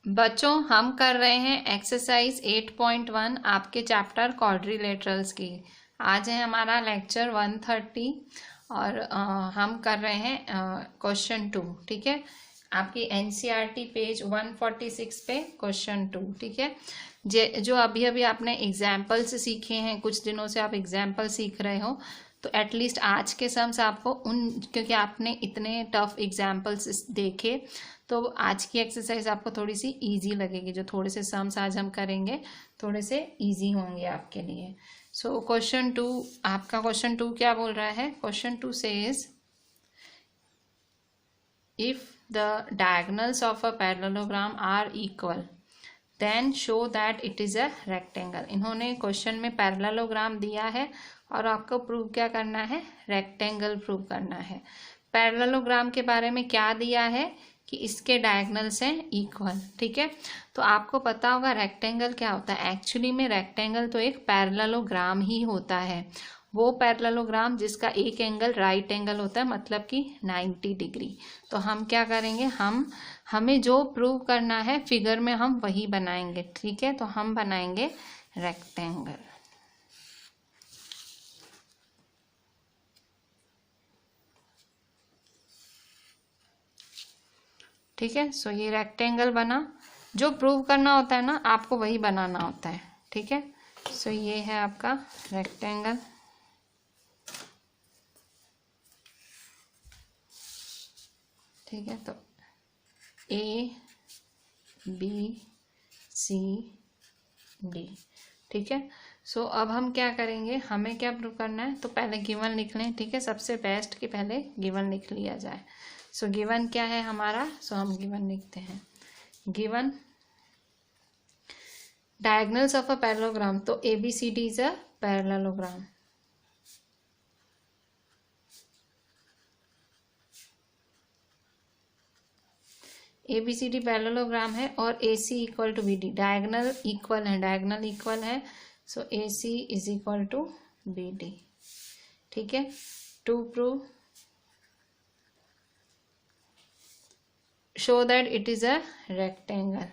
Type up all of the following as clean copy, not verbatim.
बच्चों हम कर रहे हैं एक्सरसाइज 8.1 आपके चैप्टर क्वाड्रिलेटरल्स की। आज है हमारा लेक्चर 130 और हम कर रहे हैं क्वेश्चन 2। ठीक है, आपकी एनसीईआरटी पेज 146 पे क्वेश्चन 2। ठीक है, जो अभी अभी आपने एग्जाम्पल्स सीखे हैं, कुछ दिनों से आप एग्जाम्पल सीख रहे हो, तो एटलीस्ट आज के सम्स आपको क्योंकि आपने इतने टफ एग्जाम्पल्स देखे, तो आज की एक्सरसाइज आपको थोड़ी सी इजी लगेगी। जो थोड़े से सम्स आज हम करेंगे थोड़े से इजी होंगे आपके लिए। सो क्वेश्चन 2, आपका क्वेश्चन 2 क्या बोल रहा है? Question 2 says if the diagonals of a parallelogram are equal then show that it is a rectangle. इन्होंने क्वेश्चन में पैरेललोग्राम दिया है और आपको प्रूव क्या करना है? रेक्टेंगल प्रूव करना है। पैरेललोग्राम के बारे में क्या दिया है कि इसके डायगोनल्स हैं इक्वल। ठीक है, तो आपको पता होगा रेक्टेंगल क्या होता है। एक्चुअली में रेक्टेंगल तो एक पैरेललोग्राम ही होता है, वो पैरेललोग्राम जिसका एक एंगल राइट एंगल होता है, मतलब कि 90 डिग्री। तो हम क्या करेंगे, हमें जो प्रूव करना है फिगर में हम वही बनाएंगे। ठीक है, तो हम बनाएंगे रेक्टेंगल। ठीक है, सो ये रेक्टेंगल बना। जो प्रूव करना होता है ना आपको वही बनाना होता है। ठीक है, सो ये है आपका रेक्टेंगल। ठीक है, तो ए बी सी डी। ठीक है, सो अब हम क्या करेंगे, हमें क्या प्रूव करना है, तो पहले गिवन लिख लें। ठीक है, सबसे बेस्ट कि पहले गिवन लिख लिया जाए। सो गिवन क्या है हमारा? सो हम गिवन लिखते हैं। Given diagonals of a parallelogram, तो A B C D is a parallelogram. A B C D parallelogram है और A C equal to B D, diagonal equal है, डायगोनल इक्वल है। So A C is equal to B D. ठीक है, to prove show that it is a rectangle.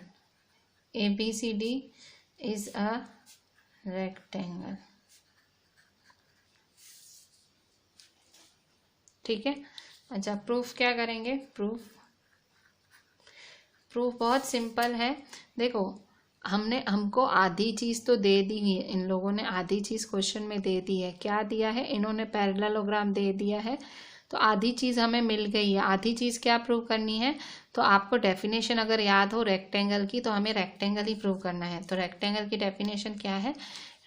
ABCD is a rectangle. ठीक है, अच्छा proof क्या करेंगे? Proof बहुत सिंपल है। देखो हमको आधी चीज तो दे दी है, इन लोगों ने आधी चीज क्वेश्चन में दे दी है। क्या दिया है? इन्होंने पैरेललोग्राम दे दिया है, तो आधी चीज़ हमें मिल गई है। आधी चीज़ क्या प्रूव करनी है? तो आपको डेफिनेशन अगर याद हो रेक्टेंगल की, तो हमें रेक्टेंगल ही प्रूव करना है। तो रेक्टेंगल की डेफिनेशन क्या है?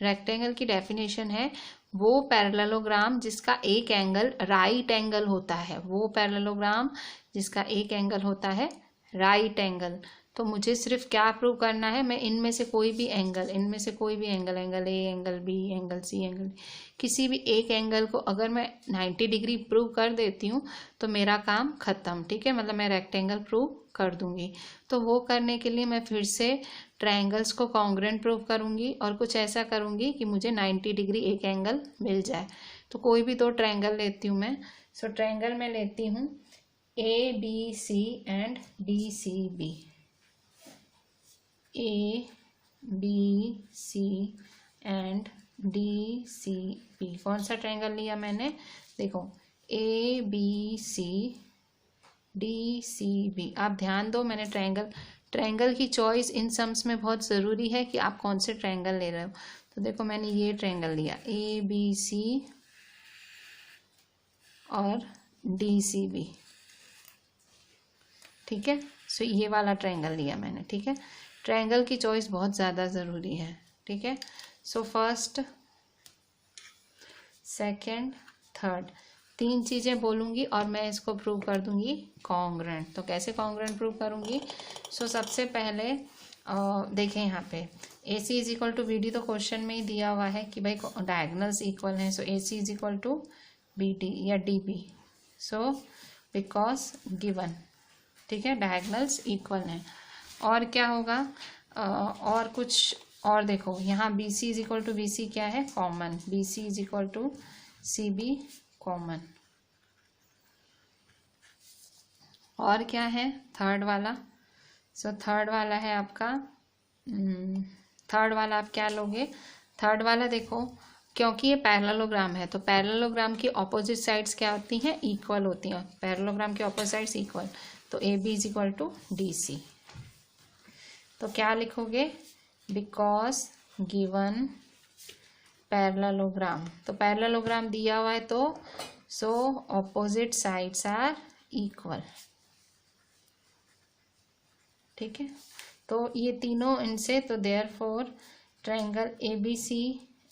रेक्टेंगल की डेफिनेशन है वो पैरेललोग्राम जिसका एक एंगल राइट एंगल होता है, वो पैरेललोग्राम जिसका एक एंगल होता है राइट एंगल। तो मुझे सिर्फ क्या प्रूव करना है? मैं इनमें से कोई भी angle, angle A, angle B, angle C, angle किसी भी एक एंगल को अगर मैं 90 डिग्री प्रूव कर देती हूँ तो मेरा काम खत्म। ठीक है, मतलब मैं रेक्टेंगल प्रूव कर दूंगी। तो वो करने के लिए मैं फिर से ट्रायंगल्स को कॉन्ग्रुएंट प्रूव करूंगी और कुछ ऐसा करूंगी कि मुझे 90 डिग्री एक एंगल मिल जाए। तो कोई भी दो ट्रायंगल लेती हूँ मैं। सो ट्रायंगल में लेती हूँ A B C and D C B. A B C and D C B. कौन सा ट्रायंगल लिया मैंने? देखो A B C D C B. आप ध्यान दो, मैंने ट्रायंगल की चॉइस इन सम्स में बहुत ज़रूरी है कि आप कौन से ट्रायंगल ले रहे हो। तो देखो मैंने ये ट्रायंगल लिया ए बी सी और डी सी बी। ठीक है, सो ये वाला ट्रायंगल लिया मैंने। ठीक है, ट्रायंगल की चॉइस बहुत ज़्यादा ज़रूरी है। ठीक है, सो फर्स्ट सेकंड थर्ड तीन चीज़ें बोलूँगी और मैं इसको प्रूव कर दूँगी कॉन्ग्रुएंट। तो कैसे कॉन्ग्रुएंट प्रूव करूँगी? सो सबसे पहले देखें यहाँ पे A C is equal to B D, तो क्वेश्चन में ही दिया हुआ है कि भाई डायगोनल्स इक्वल हैं। So A C is equal to B D या D B. So because given, ठीक है, डायगोनल्स इक्वल हैं। और क्या होगा? और कुछ और देखो यहाँ B C is equal to B C क्या है? Common. B C is equal to C B common. और क्या है थर्ड वाला? सो थर्ड वाला है आपका, थर्ड वाला आप क्या लोगे, थर्ड वाला देखो, क्योंकि ये पैरेललोग्राम है तो पैरेललोग्राम की ऑपोजिट साइड्स क्या होती हैं, इक्वल होती हैं, पैरेललोग्राम की ऑपोजिट साइड्स इक्वल, तो A B is equal to D C. तो क्या लिखोगे, बिकॉज गिवन पैरेललोग्राम, तो पैरेललोग्राम दिया हुआ है तो so opposite sides are equal, ठीक है। तो ये तीनों इनसे, तो therefore triangle ABC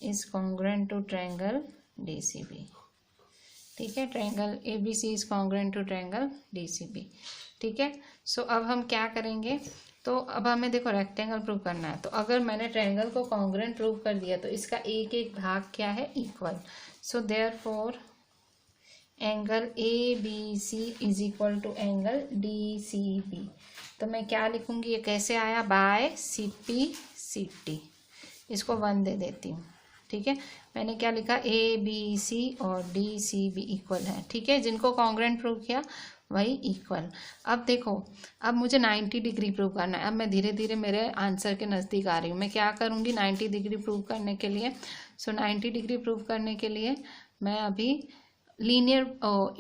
is congruent to triangle DCB, ठीक है। Triangle ABC is congruent to triangle DCB, ठीक है। सो अब हम क्या करेंगे, तो अब हमें देखो रेक्टेंगल प्रूव करना है, तो अगर मैंने ट्रायंगल को कॉन्ग्रुएंट प्रूव कर दिया तो इसका एक एक भाग क्या है, equal. So therefore angle A B C is equal to angle D C B. तो मैं क्या लिखूंगी, ये कैसे आया, by C P C T, इसको 1 दे देती हूँ, ठीक है। मैंने क्या लिखा, ए बी सी और डी सी बी इक्वल है, ठीक है। जिनको कॉन्ग्रुएंट प्रूव किया वही इक्वल। अब देखो, अब मुझे 90 डिग्री प्रूव करना है। अब मैं धीरे धीरे मेरे आंसर के नज़दीक आ रही हूँ। मैं क्या करूँगी 90 डिग्री प्रूव करने के लिए, सो 90 डिग्री प्रूव करने के लिए मैं अभी लीनियर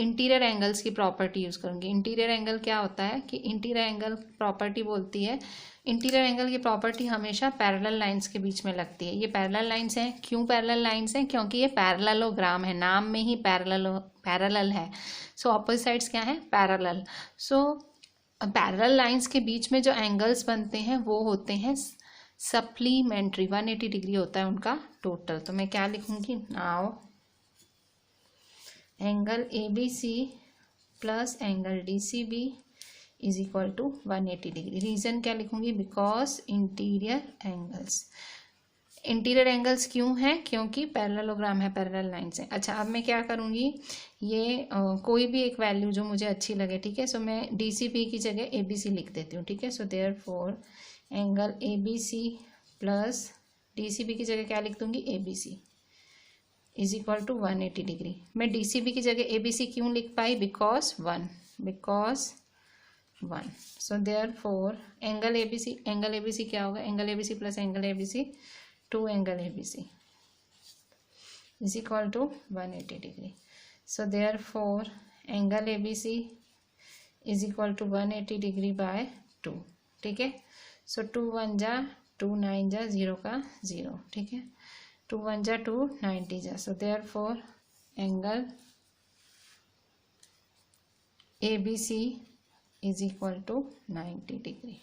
इंटीरियर एंगल्स की प्रॉपर्टी यूज़ करूँगी। इंटीरियर एंगल क्या होता है कि इंटीरियर एंगल प्रॉपर्टी बोलती है, इंटीरियर एंगल की प्रॉपर्टी हमेशा पैरेलल लाइंस के बीच में लगती है। ये पैरेलल लाइंस हैं, क्यों पैरेलल लाइंस हैं, क्योंकि ये पैरेललोग्राम है, नाम में ही पैरेलल है। सो ऑपोजिट साइड्स क्या है, पैरेलल। सो पैरेलल लाइंस के बीच में जो एंगल्स बनते हैं वो होते हैं सप्लीमेंट्री, 180 डिग्री होता है उनका टोटल। तो मैं क्या लिखूंगी, now angle A B C plus angle D C B is equal to 180 degree. Reason क्या लिखूंगी, because interior angles, interior angles क्यों हैं, क्योंकि पैरेललोग्राम है, पैरेलल लाइंस हैं। अच्छा, अब मैं क्या करूंगी, ये कोई भी एक वैल्यू जो मुझे अच्छी लगे, ठीक है। सो मैं डी सी बी की जगह ए बी सी लिख देती हूँ, ठीक है। So therefore angle A B C plus D C B की जगह क्या लिख दूंगी, A B C is equal to 180 degree. मैं डी सी बी की जगह ए बी सी क्यों लिख पाई, because 1। So therefore angle A B C क्या होगा, angle A B C plus angle A B C 2 angle A B C is equal to 180 degree. So therefore angle A B C is equal to 180 degree by 2, ठीक है। सो 2 1 जा 2, 9 जा 0 का 0, ठीक है। 2 1 जा 2, 90 जा। So therefore angle A B C is equal to 90 degree,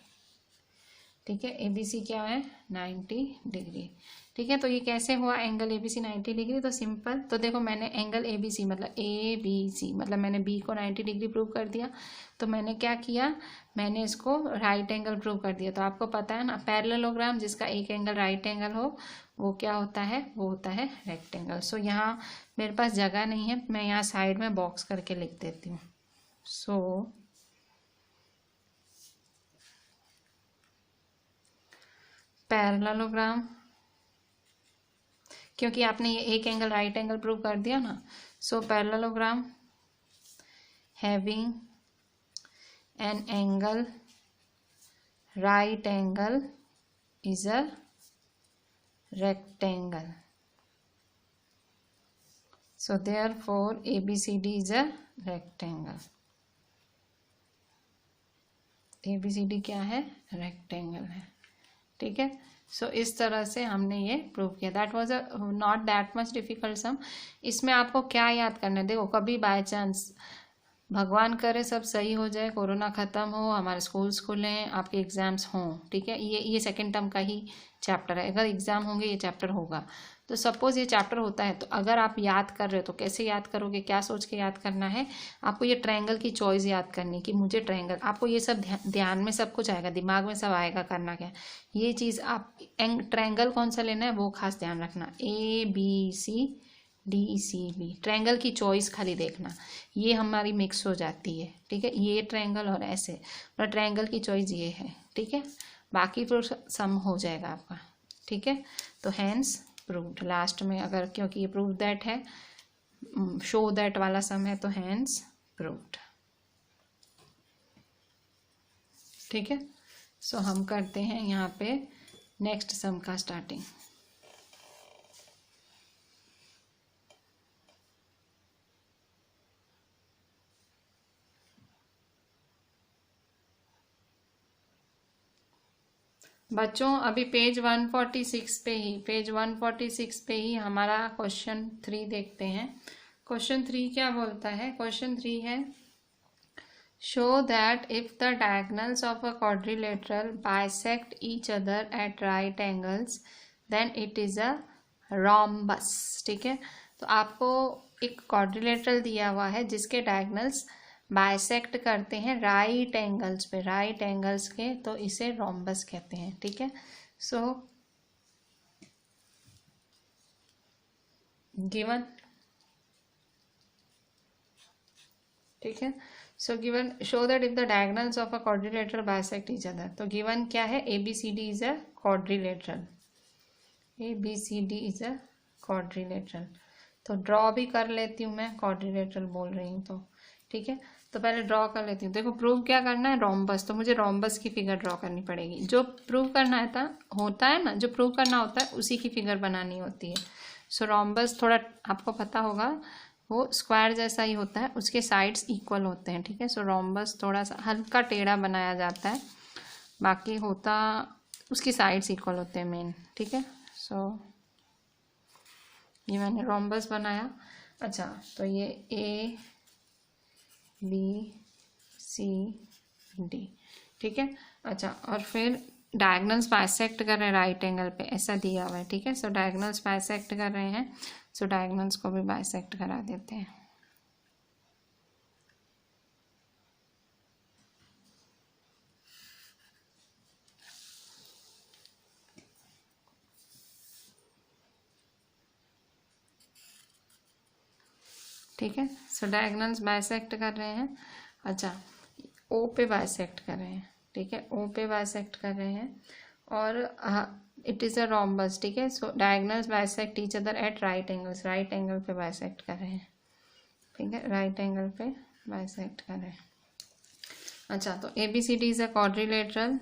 ठीक है। ए बी सी क्या है, 90 डिग्री, ठीक है। तो ये कैसे हुआ angle A B C 90 degree, तो सिंपल, तो देखो मैंने एंगल ए बी सी मतलब मैंने बी को 90 डिग्री प्रूव कर दिया। तो मैंने क्या किया, मैंने इसको राइट एंगल प्रूव कर दिया। तो आपको पता है ना, पैरेललोग्राम जिसका एक एंगल राइट एंगल हो वो क्या होता है, वो होता है रेक्टेंगल। सो यहाँ मेरे पास जगह नहीं है, मैं यहाँ साइड में बॉक्स करके लिख देती हूँ। सो पैरेललोग्राम, क्योंकि आपने ये एक एंगल राइट एंगल प्रूव कर दिया ना, so parallelogram having an angle right angle is a rectangle. So therefore ABCD is a rectangle. ABCD क्या है, rectangle है, ठीक है। सो इस तरह से हमने ये प्रूव किया। That was not that much difficult sum. इसमें आपको क्या याद करना है, देखो कभी बाय चांस भगवान करे सब सही हो जाए, कोरोना ख़त्म हो, हमारे स्कूल्स खुलें, आपके एग्ज़ाम्स हों, ठीक है। ये सेकेंड टर्म का ही चैप्टर है, अगर एग्ज़ाम होंगे ये चैप्टर होगा। तो सपोज़ ये चैप्टर होता है, तो अगर आप याद कर रहे हो तो कैसे याद करोगे, क्या सोच के याद करना है, आपको ये ट्रायंगल की चॉइस याद करनी कि मुझे ट्रायंगल, आपको ये सब ध्यान में सब कुछ आएगा, दिमाग में सब आएगा, करना क्या ये चीज़, आप ट्रायंगल कौन सा लेना है वो खास ध्यान रखना, A B C D C B, triangle की चॉइस खाली देखना, ये हमारी मिक्स हो जाती है, ठीक है। ये ट्रायंगल और ऐसे, और ट्रायंगल की चॉइस ये है, ठीक है। बाकी तो सम हो जाएगा आपका, ठीक है। तो हैंस प्रूव्ड लास्ट में, अगर क्योंकि ये प्रूव दैट है, शो दैट वाला सम है, तो हैंस प्रूव्ड, ठीक है। सो हम करते हैं यहाँ पे नेक्स्ट सम का स्टार्टिंग। बच्चों अभी पेज 146 पे ही हमारा क्वेश्चन 3 देखते हैं। क्वेश्चन 3 क्या बोलता है? क्वेश्चन 3 है show that if the diagonals of a quadrilateral bisect each other at right angles then it is a rhombus। ठीक है, तो आपको एक क्वाड्रिलेटरल दिया हुआ है जिसके डायगोनल्स बाइसेक्ट करते हैं राइट एंगल्स पे, राइट एंगल्स के, तो इसे रोम्बस कहते हैं। ठीक है, सो गिवन, ठीक है, so given show that if the diagonals of a quadrilateral bisect each other. तो गिवन क्या है? ABCD is a quadrilateral, ABCD is a quadrilateral. तो ड्रॉ भी कर लेती हूँ, मैं क्वाड्रिलेटरल बोल रही हूँ तो ठीक है, तो पहले ड्रॉ कर लेती हूँ। देखो प्रूव क्या करना है? रोम्बस। तो मुझे रोम्बस की फिगर ड्रॉ करनी पड़ेगी। जो प्रूव करना होता है ना, जो प्रूव करना होता है उसी की फिगर बनानी होती है। सो रोम्बस थोड़ा आपको पता होगा, वो स्क्वायर जैसा ही होता है, उसके साइड्स इक्वल होते हैं। ठीक है, सो रोम्बस थोड़ा सा हल्का टेढ़ा बनाया जाता है, बाकी होता उसकी साइड्स इक्वल होते हैं मेन। ठीक है, सो ये मैंने रोम्बस बनाया। अच्छा, तो ये ABCD, ठीक है। अच्छा, और फिर डायगोनल्स बाइसेक्ट कर रहे हैं राइट एंगल पे, ऐसा दिया हुआ है। ठीक है, सो डायगोनल्स बाइसेक्ट कर रहे हैं, सो डायगोनल्स को भी बाइसेक्ट करा देते हैं। ठीक है, सो डायगोनल्स बाइसेक्ट कर रहे हैं। अच्छा, ओ पे बाइसेक्ट कर रहे हैं। ठीक है, ओ पे बाइसेक्ट कर रहे हैं और इट इज़ अ रोम्बस। ठीक है, so diagonals bisect each other at right angles, right angle पे बाइसेक्ट कर रहे हैं। ठीक है, राइट एंगल पे बाइसेक्ट कर रहे हैं। अच्छा, तो ABCD is a quadrilateral,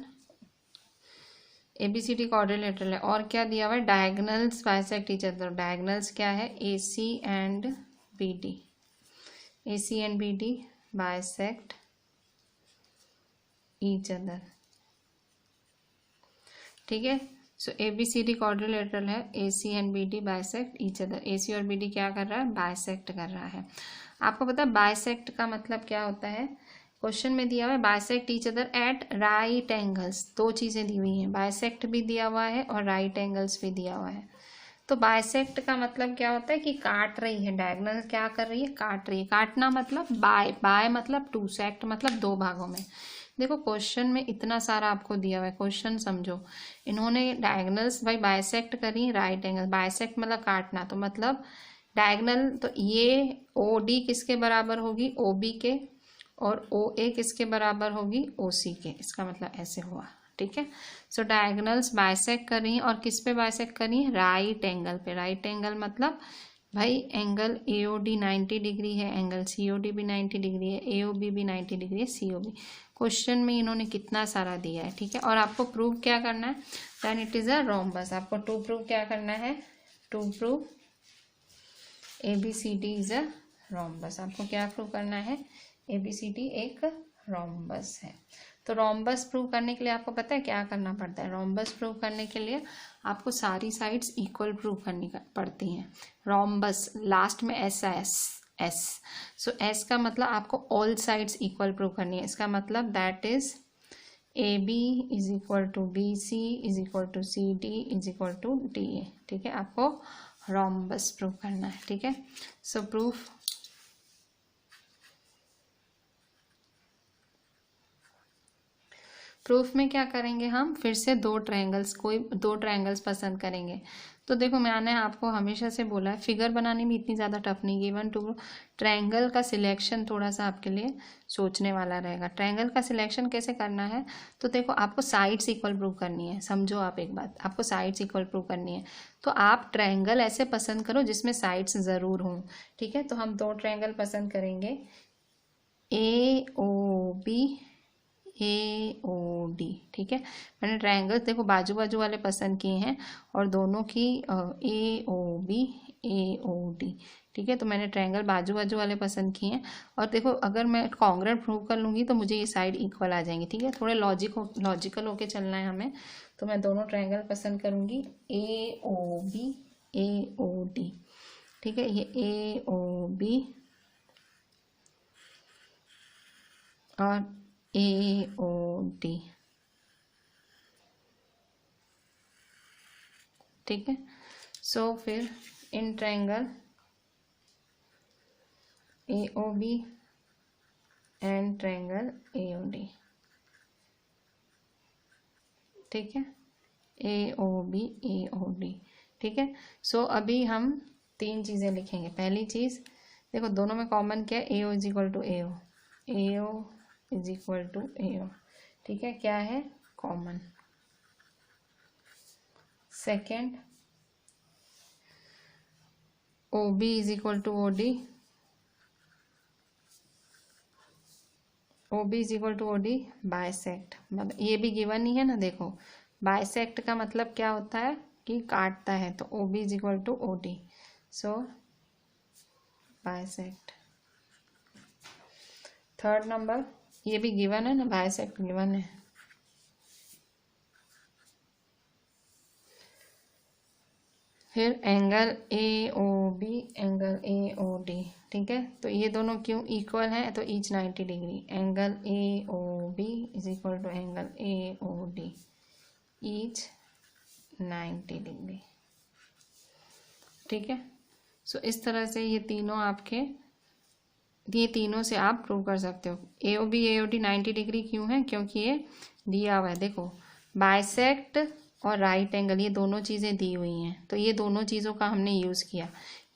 ABCD quadrilateral है। और क्या दिया हुआ है? Diagonals bisect each other. Diagonals क्या है? AC and BD, AC and BD bisect each other. ठीक है, सो ABCD क्वाड्रिलेटरल है, AC and BD bisect each other. AC और BD क्या कर रहा है? बाइसेक्ट कर रहा है। आपको पता है बाइसेक्ट का मतलब क्या होता है? क्वेश्चन में दिया हुआ है bisect each other at right angles, दो चीज़ें दी हुई हैं, बाइसेक्ट भी दिया हुआ है और राइट एंगल्स भी दिया हुआ है। तो बाइसेक्ट का मतलब क्या होता है? कि काट रही है, डायगोनल क्या कर रही है? काट रही है। काटना मतलब बाय, बाय मतलब टू, सेक्ट मतलब दो भागों में। देखो क्वेश्चन में इतना सारा आपको दिया हुआ है, क्वेश्चन समझो। इन्होंने डायगोनल्स भाई बाइसेक्ट करी राइट एंगल, बाइसेक्ट मतलब काटना, तो मतलब डायगोनल, तो ये OD किसके बराबर होगी? OB के, और OA किसके बराबर होगी? OC के। इसका मतलब ऐसे हुआ। ठीक है, सो डायगोनल्स बाइसेक्ट कर रही हैं, और किस पे बाइसेक्ट कर रही हैं? राइट एंगल पे। राइट एंगल मतलब भाई एंगल AOD 90 डिग्री है, एंगल COD भी 90 डिग्री है, AOB भी 90 डिग्री है, COB। क्वेश्चन में इन्होंने कितना सारा दिया है। ठीक है, और आपको प्रूव क्या करना है? Then it is a rhombus. आपको टू प्रूव क्या करना है? To prove ABCD is a rhombus. आपको क्या प्रूव करना है? ABCD एक रोम्बस है। तो रोम्बस प्रूव करने के लिए आपको पता है क्या करना पड़ता है? रोम्बस प्रूव करने के लिए आपको सारी साइड्स इक्वल प्रूव करनी पड़ती हैं। रोम्बस लास्ट में एस एस, सो एस का मतलब आपको ऑल साइड्स इक्वल प्रूव करनी है। इसका मतलब that is AB is equal to BC is equal to CD is equal to DA। ठीक है, आपको रोम्बस प्रूव करना है। ठीक है, सो प्रूफ, प्रूफ में क्या करेंगे हम? फिर से दो ट्रायंगल्स, कोई दो ट्रायंगल्स पसंद करेंगे। तो देखो मैंने आपको हमेशा से बोला है फिगर बनानी भी इतनी ज़्यादा टफ नहीं। गिवन टू ट्रायंगल का सिलेक्शन थोड़ा सा आपके लिए सोचने वाला रहेगा। ट्रायंगल का सिलेक्शन कैसे करना है? तो देखो आपको साइड्स इक्वल प्रूव करनी है। समझो आप एक बात, आपको साइड्स इक्वल प्रूव करनी है, तो आप ट्रायंगल ऐसे पसंद करो जिसमें साइड्स ज़रूर हों। ठीक है, तो हम दो ट्रायंगल पसंद करेंगे, AOB AOD। ठीक है, मैंने ट्रायंगल्स देखो बाजू बाजू वाले पसंद किए हैं और दोनों की AOB AOD। ठीक है, तो मैंने ट्रायंगल बाजू बाजू वाले पसंद किए हैं। और देखो अगर मैं कॉन्ग्रुएंट प्रूव कर लूँगी तो मुझे ये साइड इक्वल आ जाएंगी। ठीक है, थोड़े लॉजिकल होके चलना है हमें। तो मैं दोनों ट्रायंगल पसंद करूँगी AOB AOD। ठीक है, ये AOB और AOD। ठीक है, सो फिर in triangle AOB and triangle AOD। ठीक है, AOB AOD। ठीक है, सो अभी हम 3 चीज़ें लिखेंगे। पहली चीज़ देखो दोनों में कॉमन क्या है, AO is equal to AO, AO is equal to AO। ठीक है, क्या है common. Second, OB is equal to OD, OB is equal to OD bisect. मतलब ये भी गिवन ही है ना। देखो बाइसेक्ट का मतलब क्या होता है कि काटता है, तो OB is equal to OD, so bisect. Third number, ये भी गिवन है ना, बाइसेक्ट गिवन है। फिर एंगल AOB एंगल AOD। ठीक है, तो ये दोनों क्यों इक्वल हैं, तो each 90 degree. Angle AOB is equal to angle AOD each 90 degree. ठीक है, सो इस तरह से ये तीनों से आप प्रूव कर सकते हो। AOB AOD 90 डिग्री क्यों है, क्योंकि ये दिया हुआ है। देखो बाइसेक्ट और राइट एंगल ये दोनों चीज़ें दी हुई हैं, तो ये दोनों चीज़ों का हमने यूज़ किया।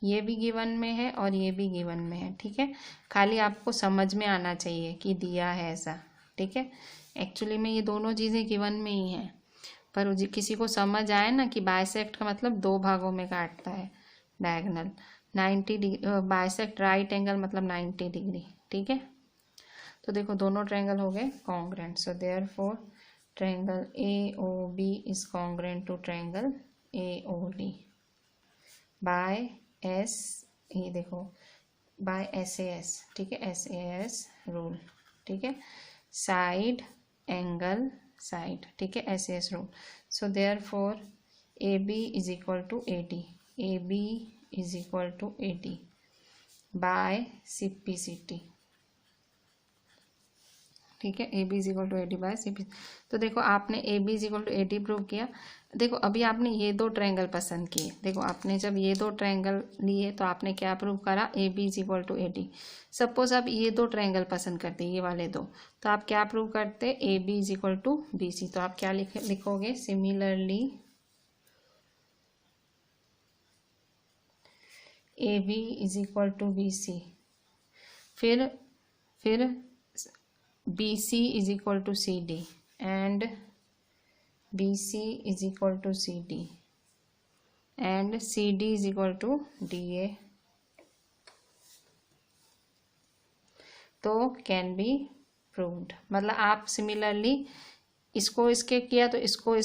ये भी गिवन में है और ये भी गिवन में है। ठीक है, खाली आपको समझ में आना चाहिए कि दिया है ऐसा। ठीक है, एक्चुअली में ये दोनों चीज़ें गिवन में ही हैं, पर किसी को समझ आए ना कि बाइसेक्ट का मतलब 2 भागों में काटता है diagonal. 90 degree bisect right angle मतलब 90 डिग्री। ठीक है, तो देखो दोनों ट्रायंगल हो गए congruent, so therefore triangle AOB is congruent to triangle AOD by S, ये देखो by SAS। ठीक है, SAS रूल। ठीक है, साइड एंगल साइड। ठीक है, SAS rule. So therefore AB is equal to AD, AB is equal to AD by CPCT। ठीक है, AB is equal to AD by CP। तो देखो आपने AB is equal to AD prove किया। देखो अभी आपने ये 2 ट्रायंगल पसंद किए। देखो आपने जब ये 2 ट्रायंगल लिए तो आपने क्या प्रूव करा, AB is equal to AD। Suppose आप ये 2 ट्रायंगल पसंद करते, ये वाले 2, तो आप क्या प्रूव करते, AB is equal to BC। तो आप क्या लिखोगे, similarly AB is equal to BC। फिर BC is equal to CD and BC is equal to CD and CD is equal to DA, तो कैन बी प्रूव्ड। मतलब आप similarly इसको इसके किया तो इसको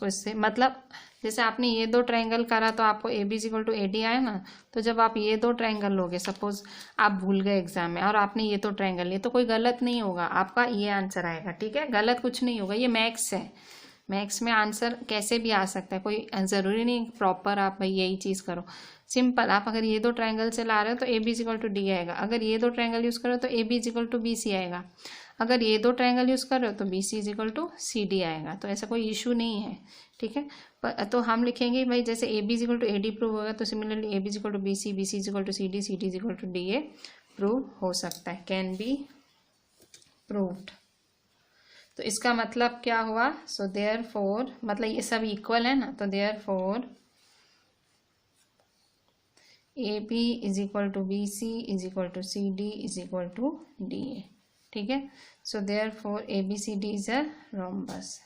इससे, मतलब जैसे आपने ये 2 ट्रायंगल करा तो आपको AB is equal to AD आया ना। तो जब आप ये 2 ट्रायंगल लोगे, सपोज आप भूल गए एग्जाम में और आपने ये 2 ट्रायंगल लिए, तो कोई गलत नहीं होगा, आपका ये आंसर आएगा। ठीक है, गलत कुछ नहीं होगा, ये मैथ्स है। मैथ्स में आंसर कैसे भी आ सकता है, कोई ज़रूरी नहीं प्रॉपर आप भाई यही चीज़ करो। सिंपल, आप अगर ये 2 ट्रायंगल से ला रहे हो तो AB is equal to D आएगा। अगर ये 2 ट्रायंगल यूज़ करो तो AB is equal to BC आएगा। अगर ये 2 ट्रायंगल यूज़ कर रहे हो तो BC is equal to CD आएगा। तो ऐसा कोई इशू नहीं है। ठीक है, तो हम लिखेंगे भाई जैसे AB is equal to AD prove होगा तो similarly AB is equal to BC, BC is equal to CD, CD is equal to DA prove हो सकता है, कैन बी प्रूव्ड। तो इसका मतलब क्या हुआ, सो देयरफॉर मतलब ये सब इक्वल है ना, तो therefore AB is equal to BC is equal to CD is equal to DA। ठीक है, so therefore ABCD is a rhombus.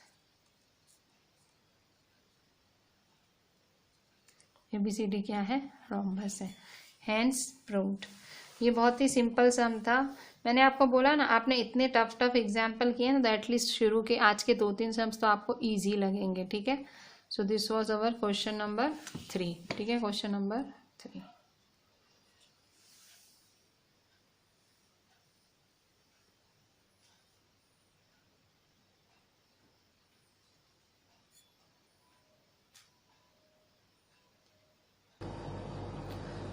ABCD क्या है, रोम्बस है, हैंस प्रूव्ड। ये बहुत ही सिंपल सम था, मैंने आपको बोला ना, आपने इतने टफ एग्जाम्पल किए ना, तो एटलीस्ट शुरू के आज के 2-3 सम्स तो आपको ईजी लगेंगे, ठीक है। So this was our question number 3, ठीक है, क्वेश्चन नंबर 3।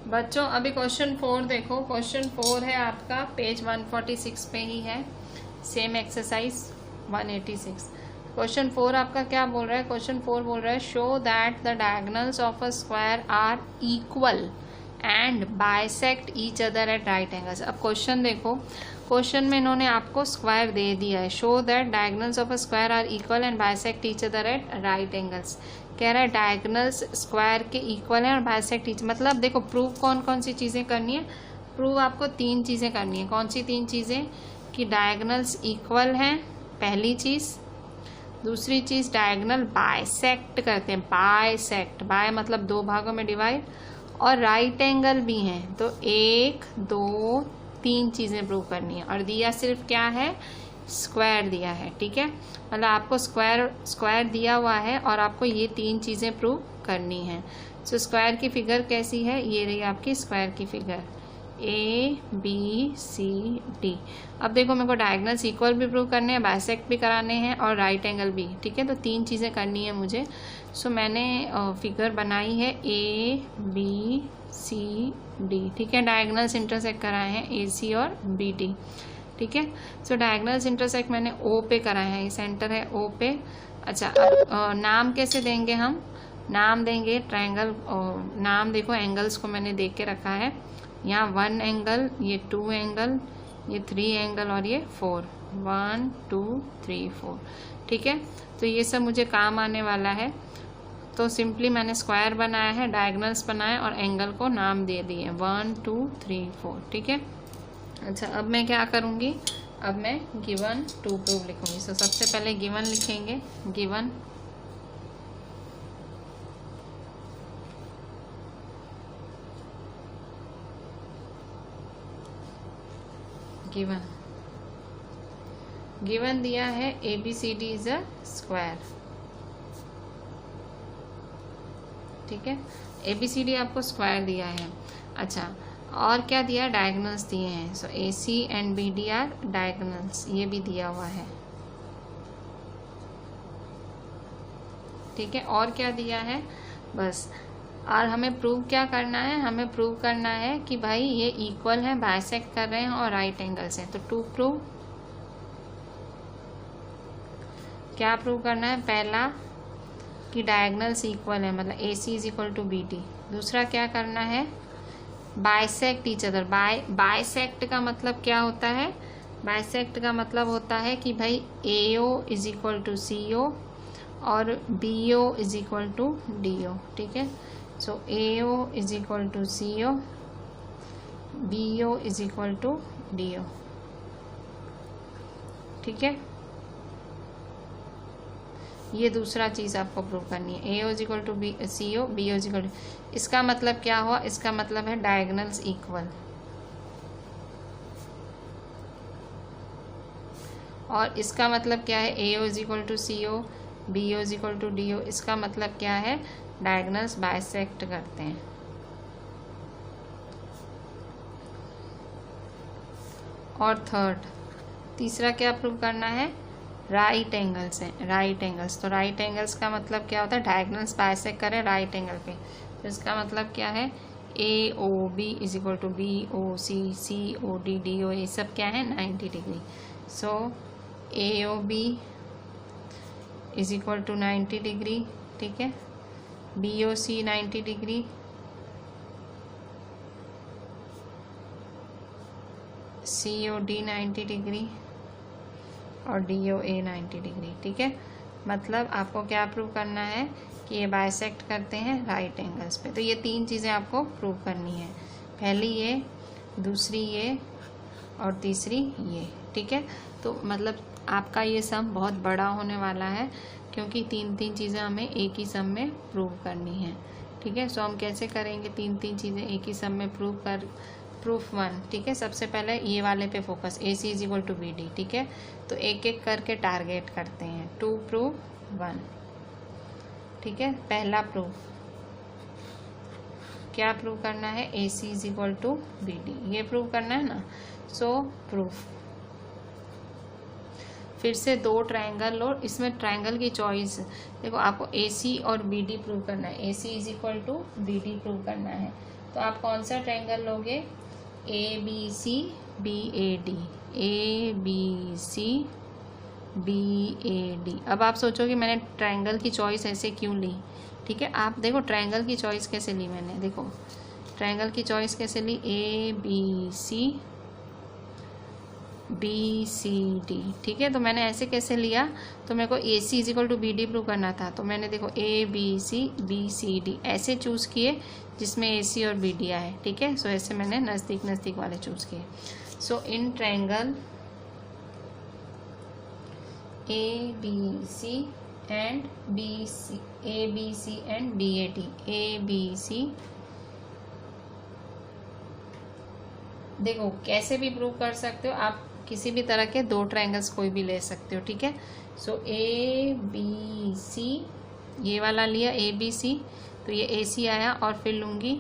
बच्चों अभी क्वेश्चन 4 देखो। क्वेश्चन 4 है आपका पेज 146 पे ही है, सेम एक्सरसाइज 186। क्वेश्चन 4 आपका क्या बोल रहा है? क्वेश्चन 4 बोल रहा है show that the diagonals of a square are equal and bisect each other at right angles. अब क्वेश्चन देखो, क्वेश्चन में इन्होंने आपको स्क्वायर दे दिया है, show that diagonals of a square are equal and bisect each other at right angles. कह रहा है डायगोनल्स स्क्वायर के इक्वल है और बाइसेक्ट ईच, मतलब देखो प्रूव कौन कौन सी चीज़ें करनी है। प्रूव आपको 3 चीज़ें करनी है। कौन सी 3 चीज़ें? कि डायगोनल्स इक्वल हैं, पहली चीज़। दूसरी चीज़ डायगोनल बाइसेक्ट करते हैं, बाइसेक्ट, बाय मतलब 2 भागों में डिवाइड, और राइट एंगल भी हैं। तो 1 2 3 चीज़ें प्रूव करनी है। और दिया सिर्फ क्या है? स्क्वायर दिया है, ठीक है। मतलब आपको स्क्वायर दिया हुआ है और आपको ये 3 चीज़ें प्रूव करनी है। सो स्क्वायर की फिगर कैसी है? ये रही आपकी स्क्वायर की फिगर, ABCD। अब देखो मेरे को डायगोनल्स इक्वल भी प्रूव करने हैं, बाइसेक्ट भी कराने हैं और राइट एंगल भी, ठीक है। तो 3 चीज़ें करनी है मुझे। सो मैंने फिगर बनाई है ABCD, ठीक है। डायगोनल्स इंटरसेक्ट कराए हैं AC और BD, ठीक है। सो डायगोनल्स इंटरसेक्ट मैंने O पे कराए हैं, ये सेंटर है O पे। अच्छा, अब नाम कैसे देंगे हम? नाम देंगे ट्रायंगल, नाम देखो एंगल्स को मैंने देख के रखा है। यहाँ 1 एंगल, ये 2 एंगल, ये 3 एंगल और ये 4, 1 2 3 4, ठीक है। तो ये सब मुझे काम आने वाला है। तो सिंपली मैंने स्क्वायर बनाया है, डायगोनल्स बनाए और एंगल को नाम दे दिए 1 2 3 4, ठीक है। अच्छा, अब मैं क्या करूँगी? अब मैं गिवन टू प्रूव लिखूँगी। सो सबसे पहले गिवन लिखेंगे, गिवन गिवन दिया है ABCD इज अ स्क्वायर, ठीक है। ABCD आपको स्क्वायर दिया है। अच्छा, और क्या दिया? डायगोनल्स दिए हैं। So AC and BD are diagonals, ये भी दिया हुआ है, ठीक है। और क्या दिया है? बस। और हमें प्रूव क्या करना है? हमें प्रूव करना है कि भाई ये इक्वल है, बाइसेक्ट कर रहे हैं और राइट एंगल्स हैं। तो टू प्रूव क्या प्रूव करना है? पहला कि डायगोनल्स इक्वल है, मतलब AC is equal to BD। दूसरा क्या करना है? Bisect each other. बाइसेक्ट का मतलब क्या होता है? बाइसेक्ट का मतलब होता है कि भाई AO is equal to CO और BO is equal to DO, ठीक है। So AO is equal to CO, BO is equal to DO, ठीक है। ये दूसरा चीज़ आपको प्रूव करनी है। AO is equal to CO, BO is equal to, इसका मतलब क्या हुआ? इसका मतलब है डायगोनल्स इक्वल। और इसका मतलब क्या है? AO is equal to CO, BO is equal to DO। इसका मतलब क्या है? डायगोनल्स बाइसेक्ट करते हैं। और तीसरा क्या प्रूव करना है? राइट एंगल्स हैं, राइट एंगल्स। तो राइट एंगल्स का मतलब क्या होता है? डायगोनल्स बाइसेक्ट करें राइट एंगल पे। तो इसका मतलब क्या है? AOB is equal to BOC, COD, DO, ये सब क्या है? 90 degree. So AOB is equal to 90 degree, ठीक है। BOC 90 डिग्री, COD 90 डिग्री और DOA 90 डिग्री, ठीक है। मतलब आपको क्या प्रूव करना है? कि ये बाइसेक्ट करते हैं राइट एंगल्स पे। तो ये 3 चीज़ें आपको प्रूव करनी है, पहली ये, दूसरी ये और तीसरी ये, ठीक है। तो मतलब आपका ये सम बहुत बड़ा होने वाला है, क्योंकि 3 चीज़ें हमें एक ही सम में प्रूव करनी है, ठीक है। सो हम कैसे करेंगे 3 चीज़ें एक ही सम में प्रूव प्रूफ 1, ठीक है। सबसे पहले ये वाले पे focus, A C is equal to B D, ठीक है। तो एक एक करके टारगेट करते हैं। 2 प्रूफ 1, ठीक है। पहला प्रूफ क्या प्रूव करना है, A C is equal to B D, ये प्रूव करना है ना। सो प्रूफ, फिर से 2 ट्रायंगल लो, इसमें ट्रायंगल की चॉइस देखो, आपको ए सी और बी डी प्रूव करना है, A C is equal to B D prove करना है। तो आप कौन सा ट्रायंगल लोगे, A B C B A D, A B C B A D. अब आप सोचोगे मैंने ट्रायंगल की चॉइस ऐसे क्यों ली, ठीक है। आप देखो ट्रायंगल की चॉइस कैसे ली मैंने, देखो ट्रायंगल की चॉइस कैसे ली, A B C B C D, ठीक है। तो मैंने ऐसे कैसे लिया, तो मेरे को A C is equal to B D prove करना था, तो मैंने देखो ए बी सी डी ऐसे चूज़ किए जिसमें ए सी और बी डी आए, ठीक है। सो ऐसे मैंने नज़दीक नज़दीक वाले चूज़ किए। So in triangle A B C and B C, A B C and B A D, A B C, देखो कैसे भी प्रूव कर सकते हो आप, किसी भी तरह के 2 ट्रायंगल्स कोई भी ले सकते हो, ठीक है। सो ए बी सी, ये वाला लिया ए बी सी, तो ये ए सी आया, और फिर लूँगी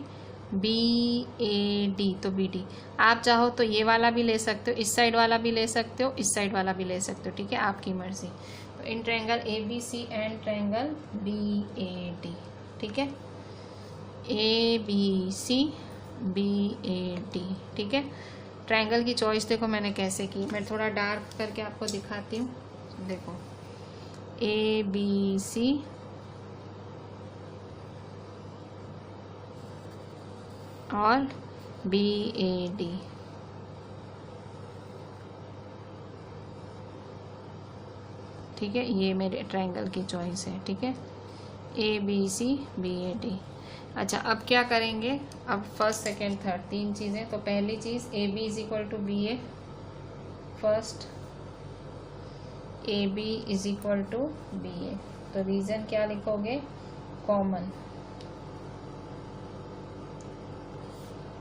बी ए डी, तो बी डी। आप चाहो तो ये वाला भी ले सकते हो, इस साइड वाला भी ले सकते हो, इस साइड वाला भी ले सकते हो, ठीक है, आपकी मर्जी। तो in triangle A B C and triangle B A D, ठीक है, A B C B A D, ठीक है। ट्रायंगल की चॉइस देखो मैंने कैसे की, मैं थोड़ा डार्क करके आपको दिखाती हूँ, देखो ए बी सी और बी ए डी, ठीक है, ये मेरे ट्रायंगल की चॉइस है, ठीक है, A B C B A D. अच्छा अब क्या करेंगे, अब फर्स्ट सेकेंड थर्ड 3 चीज़ें। तो पहली चीज़ A B is equal to B A, first A B is equal to B A, तो रीज़न क्या लिखोगे, कॉमन।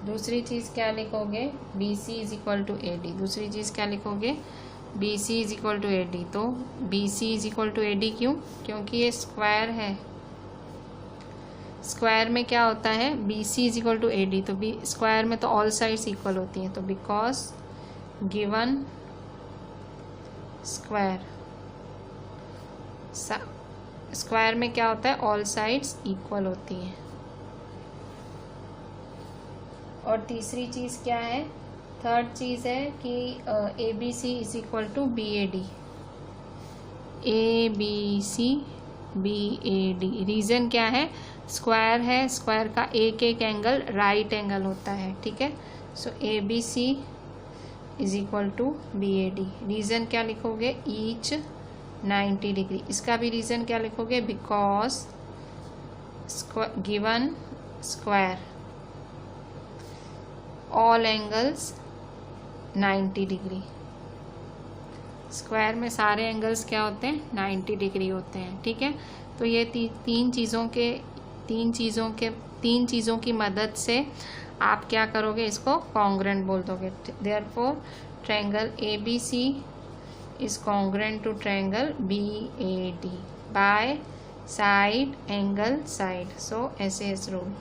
दूसरी चीज़ क्या लिखोगे, B C is equal to A D, दूसरी चीज़ क्या लिखोगे, B C is equal to A D. तो B C is equal to A D क्यों, क्योंकि ये स्क्वायर है, स्क्वायर में क्या होता है, B C is equal to A D, तो बी स्क्वायर में तो ऑल साइड्स इक्वल होती हैं, तो बिकॉज गिवन स्क्वायर, स्क्वायर में क्या होता है, ऑल साइड्स इक्वल होती हैं। और तीसरी चीज़ क्या है, थर्ड चीज़ है कि A B C is equal to B A D, A B C B A D. Reason क्या है, स्क्वायर है, स्क्वायर का एक एक एंगल राइट एंगल होता है, ठीक है। So A B C is equal to B A D. Reason क्या लिखोगे, ईच 90 डिग्री। इसका भी रीज़न क्या लिखोगे, because given square all angles 90 degree. Square में सारे एंगल्स क्या होते हैं, 90 डिग्री होते हैं, ठीक है। तो ये तीन चीज़ों की मदद से आप क्या करोगे, इसको कॉन्ग्रेंट बोल दोगे। Therefore triangle A B C is congruent to triangle B A D by side angle side, so S rule,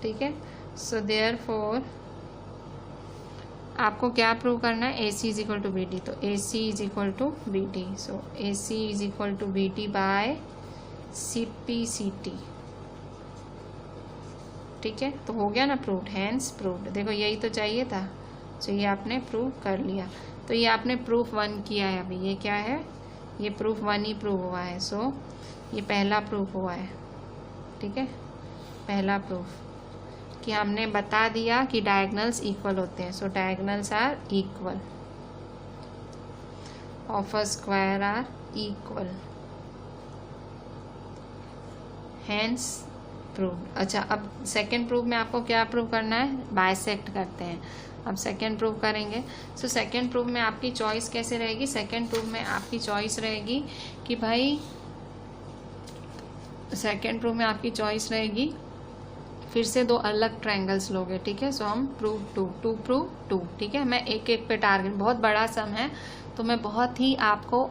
ठीक है। सो देयरफॉर आपको क्या प्रूव करना है, A C is equal to B D, तो A C is equal to B D, so A C is equal to B D by C P C T, ठीक है। तो हो गया ना प्रूव्ड, हैंस प्रूव्ड। देखो यही तो चाहिए था, तो ये आपने प्रूव कर लिया। तो ये आपने प्रूफ 1 किया है, अभी ये क्या है, ये प्रूफ 1 ही प्रूव हुआ है। सो ये पहला प्रूफ हुआ है, ठीक है, पहला प्रूफ कि हमने बता दिया कि डायगोनल्स इक्वल होते हैं। So diagonals are equal of a square are equal, hence proved. अच्छा अब सेकेंड प्रूफ में आपको क्या प्रूव करना है, बाइसेक्ट करते हैं। अब सेकेंड प्रूफ करेंगे। सो सेकेंड प्रूफ में आपकी चॉइस कैसे रहेगी, सेकेंड प्रूफ में आपकी चॉइस रहेगी कि भाई, सेकेंड प्रूफ में आपकी चॉइस रहेगी फिर से 2 अलग ट्रायंगल्स लोगे, ठीक है। सो हम प्रूव 2 प्रूव 2, ठीक है। मैं एक एक पे टारगेट, बहुत बड़ा सम है तो मैं बहुत ही आपको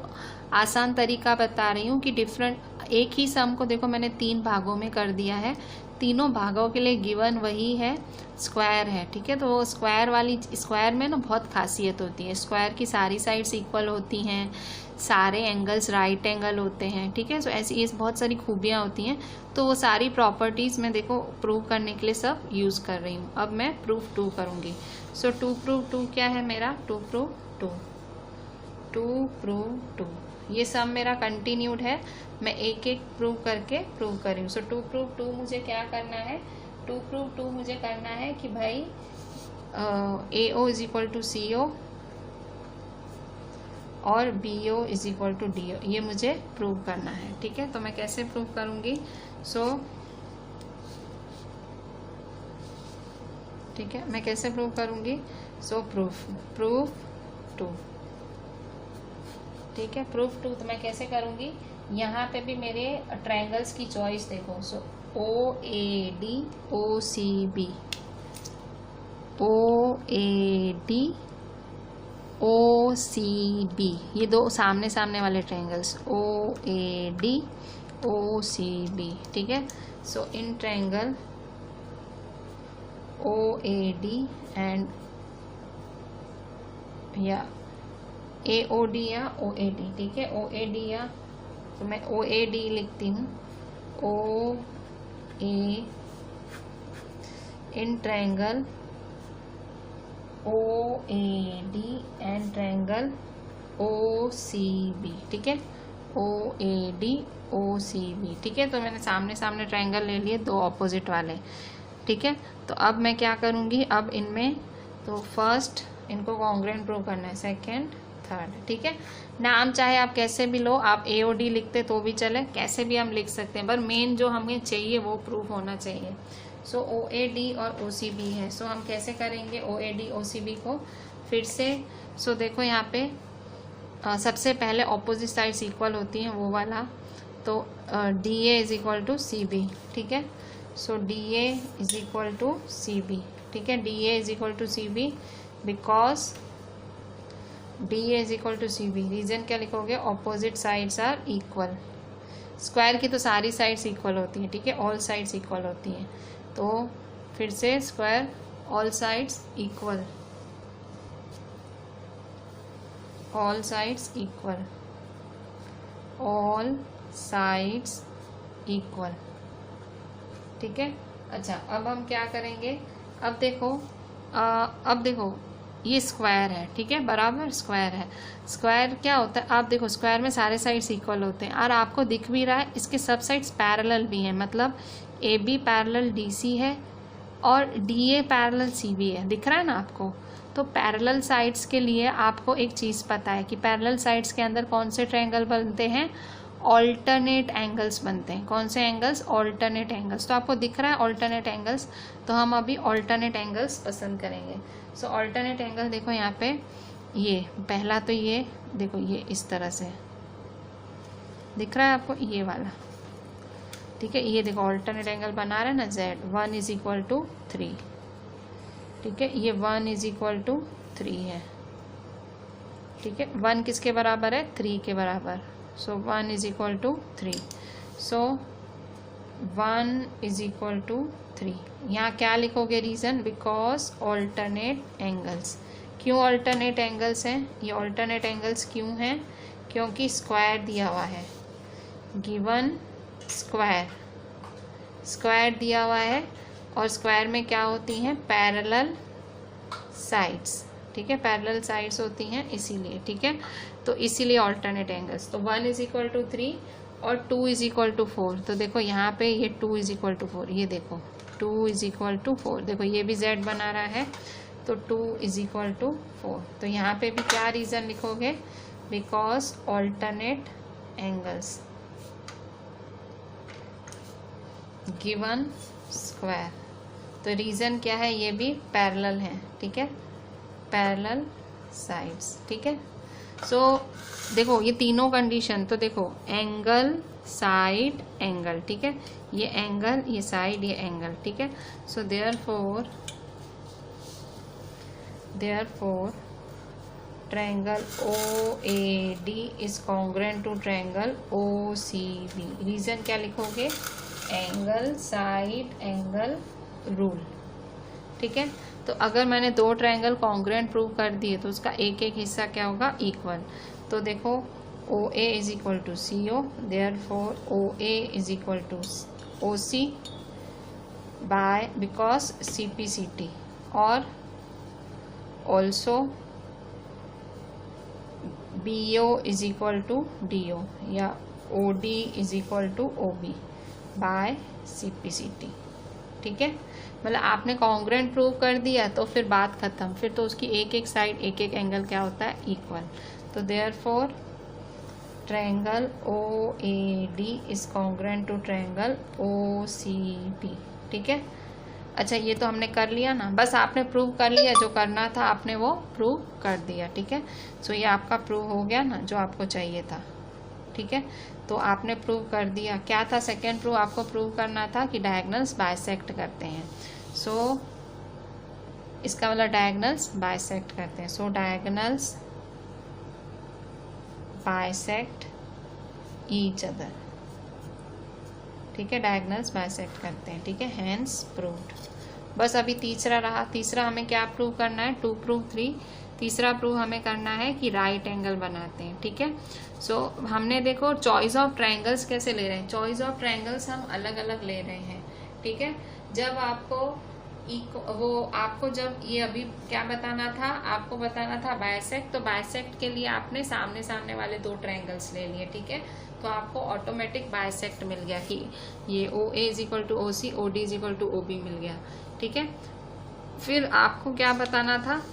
आसान तरीका बता रही हूँ कि डिफरेंट एक ही सम को देखो मैंने 3 भागों में कर दिया है। तीनों भागों के लिए गिवन वही है, स्क्वायर है, ठीक है। तो वो स्क्वायर में ना बहुत खासियत होती है, स्क्वायर की सारी साइड्स इक्वल होती हैं, सारे एंगल्स राइट एंगल होते हैं, ठीक है। सो ऐसी ये बहुत सारी खूबियाँ होती हैं। तो वो सारी प्रॉपर्टीज़ मैं देखो प्रूव करने के लिए सब यूज़ कर रही हूँ। अब मैं प्रूफ 2 करूँगी। सो 2 प्रूव 2 क्या है मेरा, 2 प्रूव 2, 2 प्रूव 2। ये सब मेरा कंटिन्यूड है, मैं एक एक प्रूव करके प्रूव कर रही हूँ। सो 2 प्रूव 2 मुझे क्या करना है, 2 प्रूव 2 मुझे करना है कि भाई AO is equal to CO और BO is equal to DO, ये मुझे प्रूव करना है, ठीक है। तो मैं कैसे प्रूव करूँगी, सो ठीक है, मैं कैसे प्रूव करूँगी, सो प्रूफ 2, ठीक है। प्रूफ 2 तो मैं कैसे करूँगी, यहाँ पे भी मेरे ट्रायंगल्स की चॉइस देखो। सो OAD OCB, OAD OCB, ये 2 सामने सामने वाले ट्रायंगल्स, OAD OCB, ठीक है। So in triangle OAD and या AOD या OAD, ठीक है। OAD या तो मैं OAD लिखती हूँ, OA in triangle OAD and triangle OCB, ठीक है। OAD OCB, ठीक है। तो मैंने सामने सामने ट्रायंगल ले लिए 2 ऑपोजिट वाले, ठीक है। तो अब मैं क्या करूँगी, अब इनमें तो फर्स्ट इनको कॉन्ग्रुएंट प्रूव करना है, सेकंड थर्ड, ठीक है। नाम चाहे आप कैसे भी लो, आप AOD लिखते तो भी चले, कैसे भी हम लिख सकते हैं, पर मेन जो हमें चाहिए वो प्रूफ होना चाहिए। सो OAD और OCB है। सो हम कैसे करेंगे OAD OCB को फिर से। सो देखो यहाँ पे सबसे पहले ऑपोजिट साइड्स इक्वल होती हैं, वो वाला। तो DA is equal to CB, ठीक है। So DA is equal to CB, ठीक है। DA is equal to CB because DA is equal to CB। Reason क्या लिखोगे, opposite sides are equal. Square की तो सारी साइड्स इक्वल होती हैं, ठीक है, ऑल साइड्स इक्वल होती हैं। तो फिर से square all sides equal, all sides equal, all sides equal, ठीक है। अच्छा, अब हम क्या करेंगे, अब देखो ये स्क्वायर है, ठीक है, बराबर स्क्वायर है। स्क्वायर क्या होता है, आप देखो स्क्वायर में सारे साइड्स इक्वल होते हैं और आपको दिख भी रहा है इसके सब साइड्स पैरेलल भी हैं, मतलब AB पैरेलल DC है और DA पैरेलल CB है, दिख रहा है ना आपको। तो पैरेलल साइड्स के लिए आपको एक चीज़ पता है कि पैरेलल साइड्स के अंदर कौन से ट्रायंगल बनते हैं, ऑल्टरनेट एंगल्स बनते हैं। कौन से एंगल्स, ऑल्टरनेट एंगल्स। तो आपको दिख रहा है ऑल्टरनेट एंगल्स, तो हम अभी ऑल्टरनेट एंगल्स पसंद करेंगे। सो ऑल्टरनेट एंगल देखो यहाँ पे, ये पहला तो ये देखो, ये इस तरह से दिख रहा है आपको, ये वाला, ठीक है। ये देखो ऑल्टरनेट एंगल बना रहा है ना, Z 1 इज इक्वल टू 3, ठीक है। ये 1 इज इक्वल टू 3 है, ठीक है। 1 किसके बराबर है, 3 के बराबर। So 1 is equal to 3, so 1 is equal to 3। यहाँ क्या लिखोगे, रीज़न बिकॉज ऑल्टरनेट एंगल्स। क्यों ऑल्टरनेट एंगल्स हैं, ये ऑल्टरनेट एंगल्स क्यों हैं, क्योंकि स्क्वायर दिया हुआ है, गिवन स्क्वायर दिया हुआ है और स्क्वायर में क्या होती हैं, पैरेलल साइड्स, ठीक है, पैरेलल साइड्स होती हैं इसीलिए, ठीक है। तो इसीलिए ऑल्टरनेट एंगल्स। तो 1 इज इक्वल टू 3 और 2 इज इक्वल टू 4। तो देखो यहाँ पे ये 2 इज इक्वल टू 4, ये देखो 2 इज इक्वल टू 4, देखो ये भी Z बना रहा है, तो 2 इज इक्वल टू 4। तो यहाँ पे भी क्या रीज़न लिखोगे, because alternate angles given square. तो रीज़न क्या है, ये भी पैरेलल है, ठीक है, पैरेलल साइड्स, ठीक है। सो देखो ये तीनों कंडीशन, तो देखो एंगल साइड एंगल, ठीक है, ये एंगल ये साइड ये एंगल, ठीक है। So therefore triangle OAD is congruent to triangle OCB। Reason क्या लिखोगे? एंगल साइड एंगल रूल, ठीक है। तो अगर मैंने दो ट्रायंगल कॉन्ग्रुएंट प्रूव कर दिए तो उसका एक एक हिस्सा क्या होगा? इक्वल। तो देखो OA is equal to CO, therefore OA is equal to OC by because CPCT, और also BO is equal to DO या OD is equal to OB by CPCT, ठीक है। मतलब आपने कॉन्ग्रुएंट प्रूव कर दिया तो फिर बात खत्म, फिर तो उसकी एक एक साइड एक एक एंगल क्या होता है? इक्वल। तो therefore triangle OAD is congruent to triangle OCB, ठीक है। अच्छा ये तो हमने कर लिया ना, बस आपने प्रूव कर लिया, जो करना था आपने वो प्रूव कर दिया, ठीक है। सो ये आपका प्रूव हो गया ना, जो आपको चाहिए था, ठीक है। तो आपने प्रूव कर दिया। क्या था सेकेंड प्रूव? आपको प्रूव करना था कि डायगोनल्स बाइसेक्ट करते हैं। सो इसका मतलब डायगोनल्स बाइसेक्ट करते हैं। So diagonals bisect each other, ठीक है, डायगोनल्स बाइसेक्ट करते हैं, ठीक है, हेंस प्रूव्ड। बस अभी तीसरा रहा। तीसरा हमें क्या प्रूव करना है? 2 प्रूव 3। तीसरा प्रूव हमें करना है कि राइट एंगल बनाते हैं, ठीक है। सो हमने देखो चॉइस ऑफ ट्रायंगल्स कैसे ले रहे हैं, चॉइस ऑफ ट्रायंगल्स हम अलग अलग ले रहे हैं, ठीक है। जब आपको जब ये अभी क्या बताना था? आपको बताना था बाइसेक्ट, तो बाइसेक्ट के लिए आपने सामने सामने वाले दो ट्रायंगल्स ले लिए, ठीक है। तो आपको ऑटोमेटिक बाइसेक्ट मिल गया कि ये OA is equal to OC, OD is equal to OB मिल गया, ठीक है। फिर आपको क्या बताना था?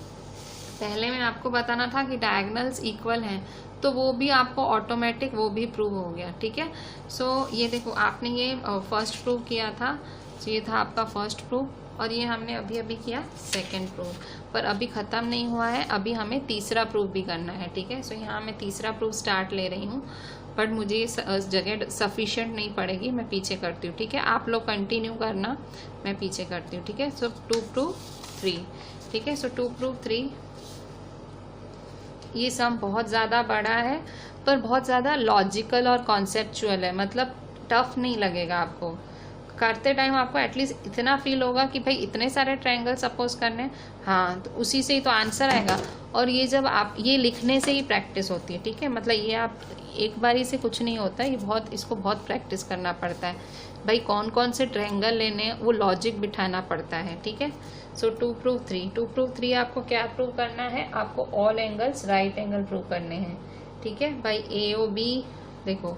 पहले में आपको बताना था कि डायगोनल्स इक्वल हैं, तो वो भी आपको ऑटोमेटिक वो भी प्रूव हो गया, ठीक है। सो ये देखो आपने ये फर्स्ट प्रूव किया था, तो ये था आपका फर्स्ट प्रूव, और ये हमने अभी अभी किया सेकंड प्रूव। पर अभी ख़त्म नहीं हुआ है, अभी हमें तीसरा प्रूव भी करना है, ठीक है। सो यहाँ मैं तीसरा प्रूव स्टार्ट ले रही हूँ, बट मुझे ये जगह सफिशिएंट नहीं पड़ेगी, मैं पीछे करती हूँ, ठीक है। आप लोग कंटिन्यू करना, मैं पीछे करती हूँ, ठीक है। सो 2 प्रूव 3, ठीक है। सो 2 प्रूव 3, ये सम बहुत ज़्यादा बड़ा है पर बहुत ज़्यादा लॉजिकल और कॉन्सेप्चुअल है, मतलब टफ नहीं लगेगा आपको करते टाइम। आपको एटलीस्ट इतना फील होगा कि भाई इतने सारे ट्रायंगल सपोज करने, हाँ, तो उसी से ही तो आंसर आएगा। और ये जब आप ये लिखने से ही प्रैक्टिस होती है, ठीक है। मतलब ये आप एक बारी से कुछ नहीं होता, ये इसको बहुत प्रैक्टिस करना पड़ता है भाई। कौन कौन से ट्रायंगल लेने हैं वो लॉजिक बिठाना पड़ता है, ठीक है। सो 2 प्रूव 3, 2 प्रूव 3 आपको क्या प्रूव करना है? आपको all angles right angle prove करने हैं, ठीक है भाई। AOB देखो,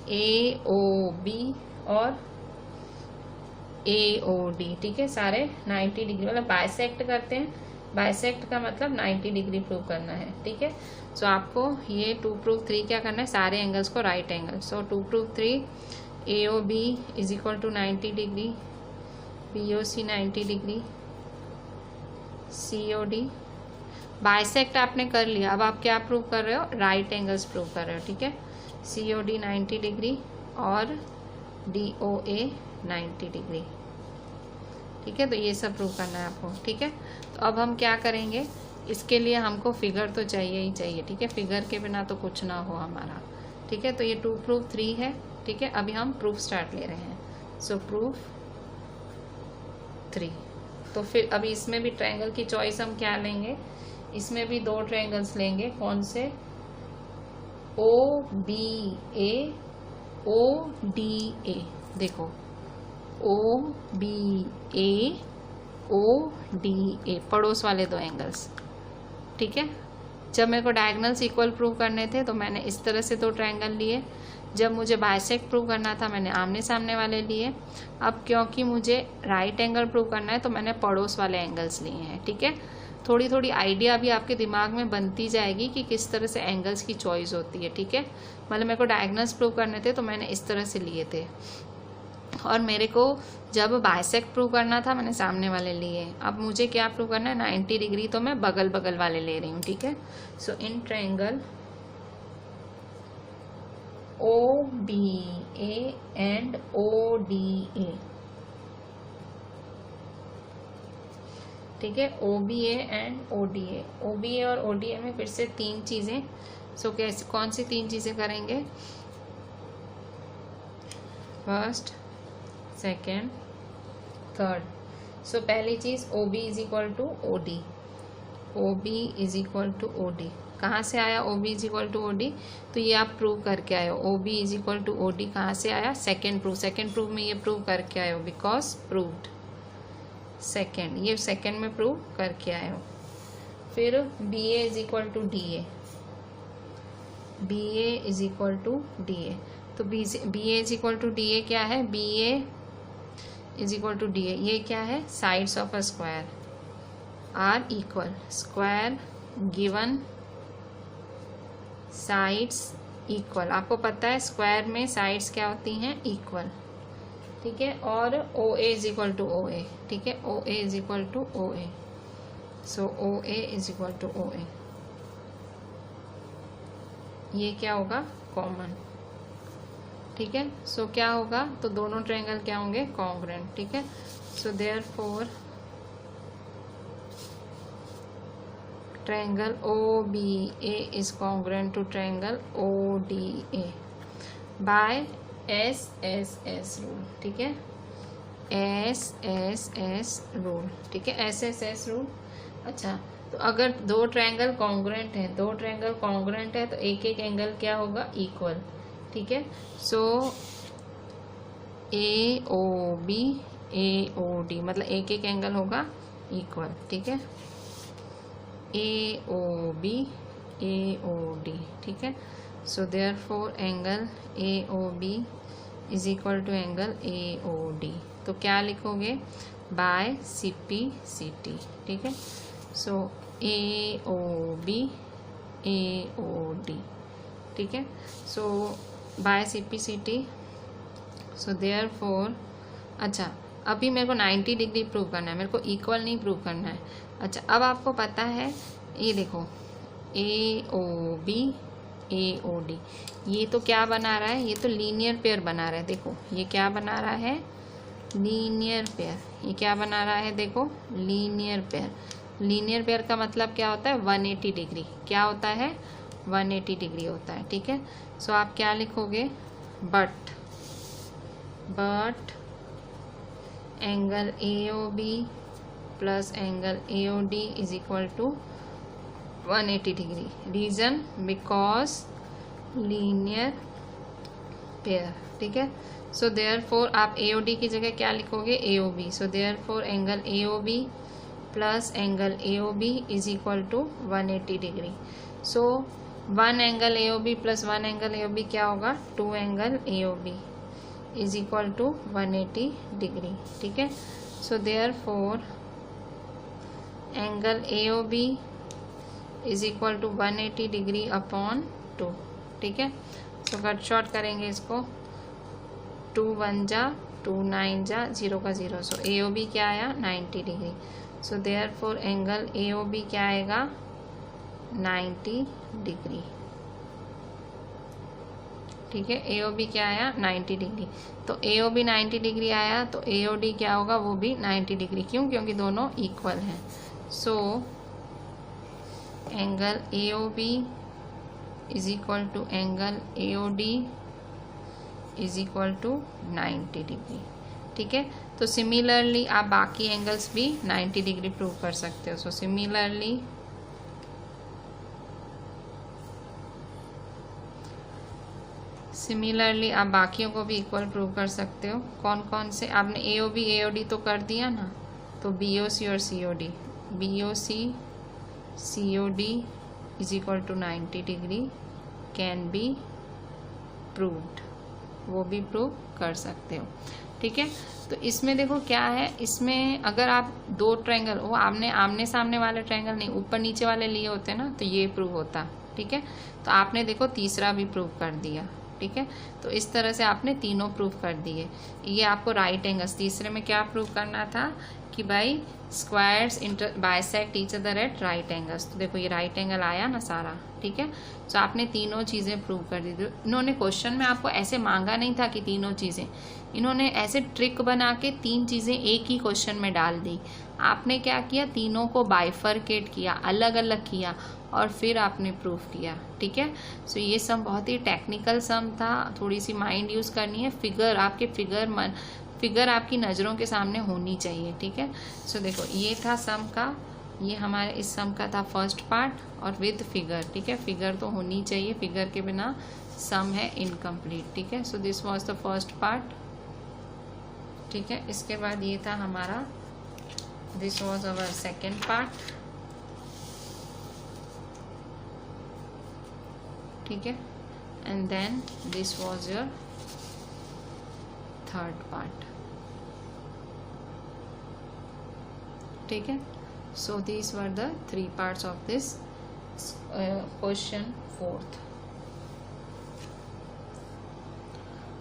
AOB और AOD, ठीक है, सारे 90 डिग्री, मतलब बाइसेक्ट करते हैं। बाइसेक्ट का मतलब 90 डिग्री प्रूव करना है, ठीक है। सो आपको ये 2 प्रूव 3 क्या करना है? सारे एंगल्स को right angle. So 2 prove 3 AOB is equal to 90 degree, BOC 90 degree, COD bisect आपने कर लिया। अब आप क्या प्रूव कर रहे हो? राइट एंगल्स प्रूव कर रहे हो, ठीक है। COD 90 डिग्री और DOA 90 डिग्री, ठीक है। तो ये सब प्रूव करना है आपको, ठीक है। तो अब हम क्या करेंगे? इसके लिए हमको फिगर तो चाहिए ही चाहिए, ठीक है। फिगर के बिना तो कुछ ना हो हमारा, ठीक है। तो ये 2 प्रूव 3 है, ठीक है। अभी हम प्रूफ स्टार्ट ले रहे हैं। सो प्रूफ 3, तो फिर अभी इसमें भी ट्रायंगल की चॉइस हम क्या लेंगे? इसमें भी 2 ट्रायंगल्स लेंगे। कौन से? OBA ODA, देखो OBA ODA पड़ोस वाले 2 एंगल्स, ठीक है। जब मेरे को डायगोनल्स इक्वल प्रूव करने थे तो मैंने इस तरह से 2 ट्रायंगल लिए। जब मुझे बाइसेक्ट प्रूव करना था मैंने आमने सामने वाले लिए। अब क्योंकि मुझे राइट एंगल प्रूव करना है तो मैंने पड़ोस वाले एंगल्स लिए हैं, ठीक है। थोड़ी थोड़ी आइडिया भी आपके दिमाग में बनती जाएगी कि किस तरह से एंगल्स की चॉइस होती है, ठीक है। मतलब मेरे को डायगोनल्स प्रूव करने थे तो मैंने इस तरह से लिए थे। और मेरे को जब बाइसेक्ट प्रूव करना था मैंने सामने वाले लिए, अब मुझे क्या प्रूव करना है 90 डिग्री, तो मैं बगल बगल वाले ले रही हूँ, ठीक है। So in triangle OBA and ODA, ठीक है, OBA एंड ODA, OBA और ODA में फिर से 3 चीज़ें। सो कैसे, कौन सी 3 चीज़ें करेंगे? First, second, third. सो पहली चीज़ OB is equal to OD, OB is equal to OD। कहाँ से आया OB is equal to OD? तो ये आप प्रूव करके आए हो। OB is equal to OD कहाँ से आया? सेकेंड प्रूव में ये प्रूव करके आए हो, बिकॉज प्रूव्ड सेकेंड, ये सेकेंड में प्रूव करके आए हो। फिर BA is equal to DA, BA is equal to DA। तो BA is equal to DA क्या है? BA is equal to DA, ये क्या है? Sides of a square are equal, square given sides equal. आपको पता है स्क्वायर में साइड्स क्या होती हैं? इक्वल, ठीक है। और OA is equal to OA, ठीक है, OA is equal to OA। So OA is equal to OA, ये क्या होगा? कॉमन, ठीक है। सो क्या होगा? तो दोनों ट्रायंगल क्या होंगे? कॉन्ग्रुएंट, ठीक है। So therefore triangle OBA is congruent to triangle ODA by SSS rule, ठीक है, SSS रूल, ठीक है, SSS रूल। अच्छा, तो अगर दो ट्रायंगल कॉन्ग्रुएंट है, तो एक एक एंगल क्या होगा? इक्वल, ठीक है। सो AOB AOD मतलब एक एक एंगल होगा इक्वल, ठीक है, AOB AOD, ठीक है। So therefore angle AOB is equal to angle AOD। तो क्या लिखोगे? बाय CP/CT, ठीक है। सो AOB AOD, ठीक है। सो बाय CP/CT। सो देयरफॉर, अच्छा अभी मेरे को 90 डिग्री प्रूव करना है, मेरे को इक्वल नहीं प्रूव करना है। अच्छा, अब आपको पता है, ये देखो AOB AOD, ये तो क्या बना रहा है? ये तो लीनियर पेयर बना रहा है। देखो ये क्या बना रहा है? Linear pair. ये क्या बना रहा है? देखो लीनियर पेयर। लीनियर पेयर का मतलब क्या होता है? 180 डिग्री। क्या होता है? 180 डिग्री होता है, ठीक है। सो आप क्या लिखोगे? But angle AOB plus angle AOD is equal to 180 degree. Reason? Because linear pair, ठीक है। सो देयरफॉर आप AOD की जगह क्या लिखोगे? AOB। So therefore angle AOB plus angle AOB is equal to 180 degree. So 1 angle AOB plus 1 angle AOB क्या होगा? 2 angle AOB is equal to 180 degree, ठीक है। So therefore angle AOB is equal to 180 degree upon 2, ठीक है। So cut short करेंगे इसको, 2 1 जा 2 9 जा 0 का 0। सो AOB क्या आया? 90 degree. So therefore angle AOB क्या आएगा? 90 डिग्री, ठीक है। AOB क्या आया? 90 डिग्री। तो AOB 90 डिग्री आया, तो AOD क्या होगा? वो भी 90 डिग्री। क्यों? क्योंकि दोनों इक्वल हैं। So angle AOB is equal to angle AOD is equal to 90 degree, ठीक है। तो सिमिलरली आप बाकी एंगल्स भी 90 डिग्री प्रूव कर सकते हो। सो सिमिलरली आप बाकियों को भी इक्वल प्रूव कर सकते हो। कौन कौन से? आपने AOB AOD तो कर दिया ना, तो BOC और COD, BOC COD is equal to 90 degree can be proved, वो भी प्रूव कर सकते हो, ठीक है। तो इसमें देखो क्या है, इसमें अगर आप दो ट्रायंगल, वो आपने आमने सामने वाले ट्रायंगल नहीं, ऊपर नीचे वाले लिए होते ना, तो ये प्रूव होता, ठीक है। तो आपने देखो तीसरा भी प्रूव कर दिया, ठीक है। तो इस तरह से आपने तीनों प्रूव कर दिए। ये आपको राइट एंगल्स, तीसरे में क्या प्रूव करना था कि भाई squares bisect each other at right angles. तो देखो ये राइट एंगल आया ना सारा, ठीक है। तो आपने तीनों चीज़ें प्रूव कर दी। इन्होंने क्वेश्चन में आपको ऐसे मांगा नहीं था कि तीनों चीज़ें, इन्होंने ऐसे ट्रिक बना के तीन चीज़ें एक ही क्वेश्चन में डाल दी। आपने क्या किया, तीनों को बाइफरकेट किया, अलग अलग किया और फिर आपने प्रूफ किया, ठीक है। सो ये सम बहुत ही टेक्निकल सम था, थोड़ी सी माइंड यूज़ करनी है। फिगर आपकी नज़रों के सामने होनी चाहिए, ठीक है। सो देखो ये था सम का, ये हमारे इस सम का था फर्स्ट पार्ट और विद फिगर, ठीक है। फिगर तो होनी चाहिए, फिगर के बिना सम है इनकम्प्लीट, ठीक है। So this was the first part, ठीक है। इसके बाद ये था हमारा, this was our second part, ठीक है। And then this was your third part, ठीक है। So these were the 3 parts of this question fourth.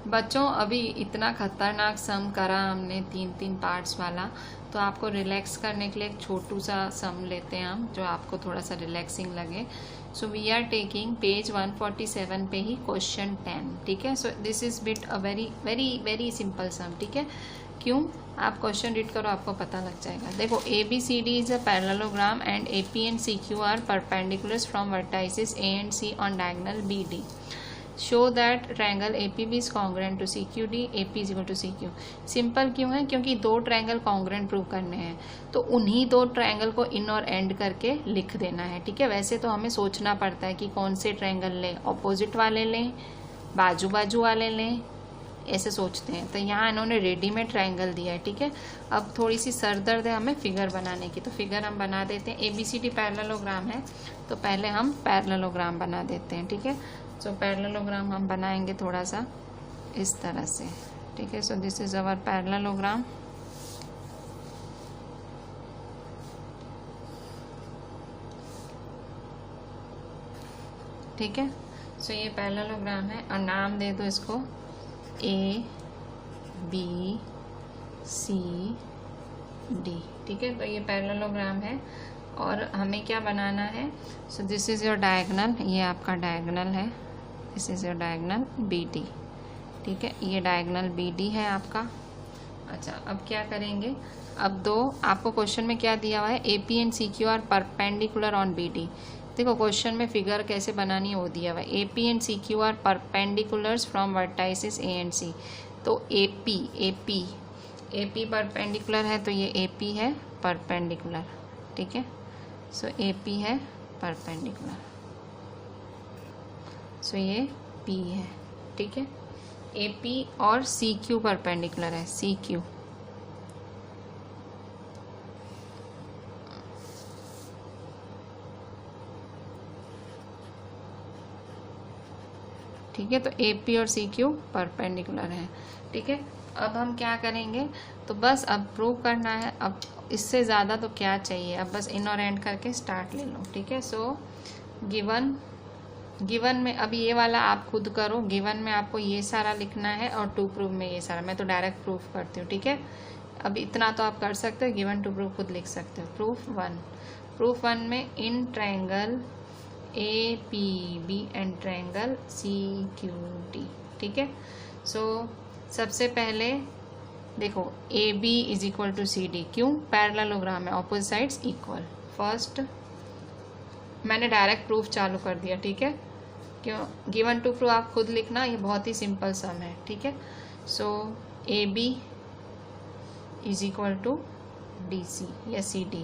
बच्चों अभी इतना खतरनाक सम करा हमने 3 पार्ट्स वाला, तो आपको रिलैक्स करने के लिए एक छोटू सा सम लेते हैं हम, जो आपको थोड़ा सा रिलैक्सिंग लगे। So we are taking page 147 पे ही क्वेश्चन 10, ठीक है। So this is bit a very very very simple sum, ठीक है। क्यों, आप क्वेश्चन रीड करो, आपको पता लग जाएगा। देखो ABCD is a parallelogram and AP and CQ are perpendiculars from vertices A and C on diagonal BD. Show that triangle APB is congruent to CQD, AP is equal to CQ. Simple क्यों है, क्योंकि दो triangle congruent prove करने हैं, तो उन्हीं दो triangle को इन और एंड करके लिख देना है, ठीक है। वैसे तो हमें सोचना पड़ता है कि कौन से ट्रायंगल लें, ऑपोजिट वाले लें, बाजू बाजू वाले लें, ऐसे सोचते हैं। तो यहाँ इन्होंने रेडीमेड ट्रायंगल दिया है, ठीक है। अब थोड़ी सी सर दर्द है हमें फिगर बनाने की, तो फिगर हम बना देते हैं। ABCD पैरेललोग्राम है, तो पहले हम पैरेललोग्राम बना देते हैं, ठीक है। सो पैरेललोग्राम हम बनाएंगे थोड़ा सा इस तरह से, ठीक है। So this is our parallelogram, ठीक है। सो ये पैरेललोग्राम है और नाम दे दो इसको ABCD, ठीक है। तो ये पैरेललोग्राम है और हमें क्या बनाना है। So this is your diagonal, ये आपका डायगोनल है, this is your diagonal BD, ठीक है। ये डायगोनल BD है आपका। अच्छा, अब क्या करेंगे, अब दो आपको क्वेश्चन में क्या दिया हुआ है, AP and CQ are perpendicular on BD। देखो क्वेश्चन में फिगर कैसे बनानी है वो दिया हुआ है। AP and CQ are perpendiculars from vertices A and C। तो AP परपेंडिकुलर है, तो ये AP है परपेंडिकुलर, ठीक है। सो AP है परपेंडिकुलर, सो ये P है, ठीक है। AP और CQ परपेंडिकुलर है, CQ, ठीक है। तो AP और CQ परपेंडिकुलर है, ठीक है। अब हम क्या करेंगे, तो बस अब प्रूव करना है, अब इससे ज़्यादा तो क्या चाहिए, अब बस इन और एंड करके स्टार्ट ले लो, ठीक है। सो गिवन में अब ये वाला आप खुद करो, गिवन में आपको ये सारा लिखना है और टू प्रूव में ये सारा, मैं तो डायरेक्ट प्रूफ करती हूँ, ठीक है। अब इतना तो आप कर सकते हो, गिवन टू प्रूफ खुद लिख सकते हो। प्रूफ वन में in triangle APB and triangle CQD, ठीक है। सो सबसे पहले देखो AB is equal to CD, क्यों, पैरेललोग्राम है, ऑपोजिट साइड्स इक्वल। फर्स्ट मैंने डायरेक्ट प्रूफ चालू कर दिया, ठीक है। क्यों, गिवन टू प्रूफ आप खुद लिखना, ये बहुत ही सिंपल सम है, ठीक है। So AB is equal to DC या CD,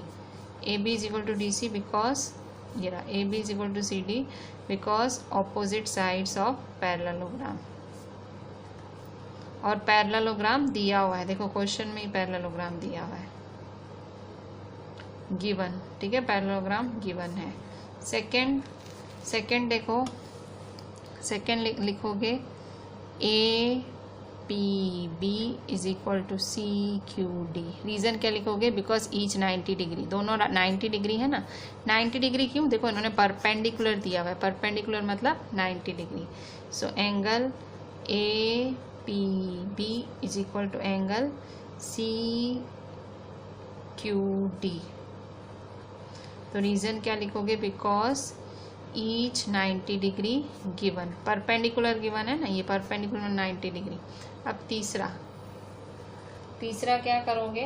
AB is equal to DC because ये रहा, AB is equal to CD because opposite sides of parallelogram, और पैरेललोग्राम दिया हुआ है, देखो क्वेश्चन में ही पैरेललोग्राम दिया हुआ है, गिवन, ठीक है। पैरेललोग्राम गिवन है। सेकंड देखो, सेकंड लिखोगे P B is equal to C Q D. Reason क्या लिखोगे? बिकॉज ईच 90 डिग्री, दोनों 90 डिग्री है ना। 90 डिग्री क्यों? देखो इन्होंने परपेंडिकुलर दिया हुआ है, परपेंडिकुलर मतलब 90 degree. So angle A P B is equal to angle C Q D. तो रीज़न क्या लिखोगे? Because each 90 degree given, perpendicular given है ना, ये परपेंडिकुलर 90 डिग्री। अब तीसरा क्या करोगे?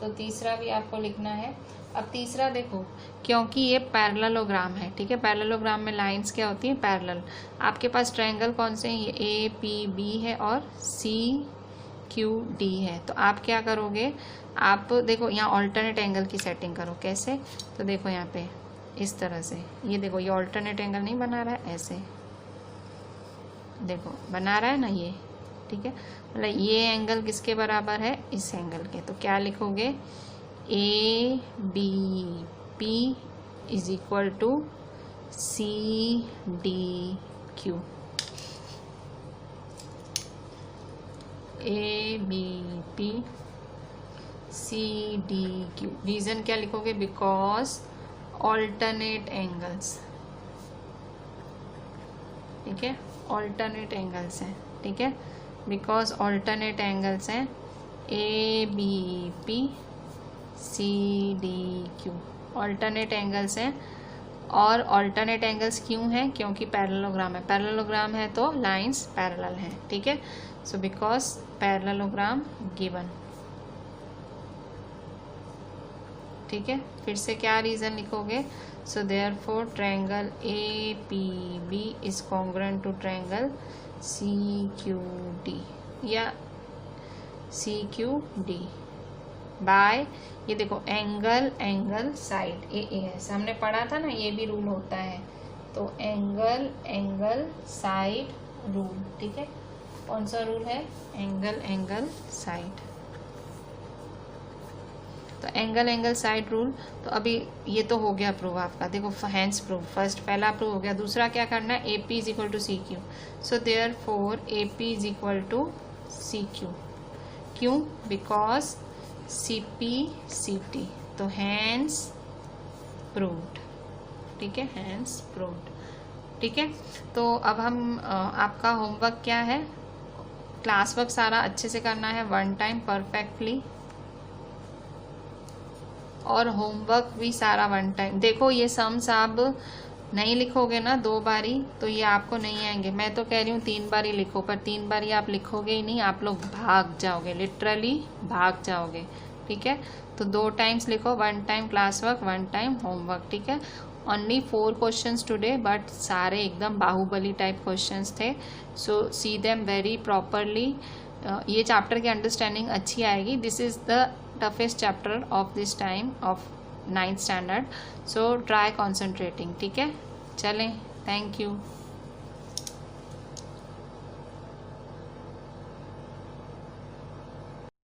तो तीसरा भी आपको लिखना है। अब तीसरा देखो, क्योंकि ये पैरेललोग्राम है, ठीक है, पैरेललोग्राम में लाइंस क्या होती हैं? पैरेलल। आपके पास ट्रायंगल कौन से हैं? ये ए पी बी है और सी क्यू डी है। तो आप क्या करोगे? आप देखो यहाँ ऑल्टरनेट एंगल की सेटिंग करो। कैसे? तो देखो यहाँ पे इस तरह से, ये देखो ये ऑल्टरनेट एंगल नहीं बना रहा है, ऐसे देखो बना रहा है ना ये, ठीक है। मतलब ये एंगल किसके बराबर है? इस एंगल के। तो क्या लिखोगे? A B P is equal to C D Q. A B P C D Q. Reason क्या लिखोगे? बिकॉज ऑल्टरनेट एंगल्स, ठीक है, ऑल्टरनेट एंगल्स हैं, ठीक है, बिकॉज ऑल्टरनेट एंगल्स हैं A B P C D Q, alternate angles हैं। और ऑल्टरनेट एंगल्स क्यों हैं? क्योंकि पैरेललोग्राम है, पैरेललोग्राम है तो लाइंस पैरेलल हैं, ठीक है। सो बिकॉज पैरेललोग्राम गिवन, ठीक है। फिर से क्या रीज़न लिखोगे? So therefore triangle A P B is congruent to triangle C Q D या सी क्यू डी बाय, ये देखो एंगल साइड ए है, हमने पढ़ा था ना, ये भी रूल होता है। तो एंगल साइड रूल, ठीक है। कौन सा रूल है? Angle side. तो एंगल साइड रूल। तो अभी ये तो हो गया प्रूव आपका, देखो हैंस प्रूव, फर्स्ट पहला प्रूव हो गया। दूसरा क्या करना है? A P is equal to C Q. So therefore A P is equal to C Q. क्यों? Because C P C T. तो हैंस प्रूव्ड, ठीक है, हैंस प्रूव्ड, ठीक है। तो अब हम आपका होमवर्क क्या है? क्लास वर्क सारा अच्छे से करना है, 1 टाइम परफेक्टली, और होमवर्क भी सारा 1 टाइम। देखो ये सम्स आप नहीं लिखोगे ना 2 बारी तो ये आपको नहीं आएंगे। मैं तो कह रही हूँ 3 बारी लिखो, पर 3 बारी आप लिखोगे ही नहीं, आप लोग भाग जाओगे, लिटरली भाग जाओगे, ठीक है। तो 2 टाइम्स लिखो, 1 time class work, 1 time homework, ठीक है। ओनली 4 क्वेश्चंस टुडे, बट सारे एकदम बाहुबली टाइप क्वेश्चंस थे। सो सी देम वेरी प्रॉपरली। ये चैप्टर की अंडरस्टैंडिंग अच्छी आएगी। This is the toughest chapter of this time of 9th standard, so try concentrating, ठीक है। चलें, थैंक यू।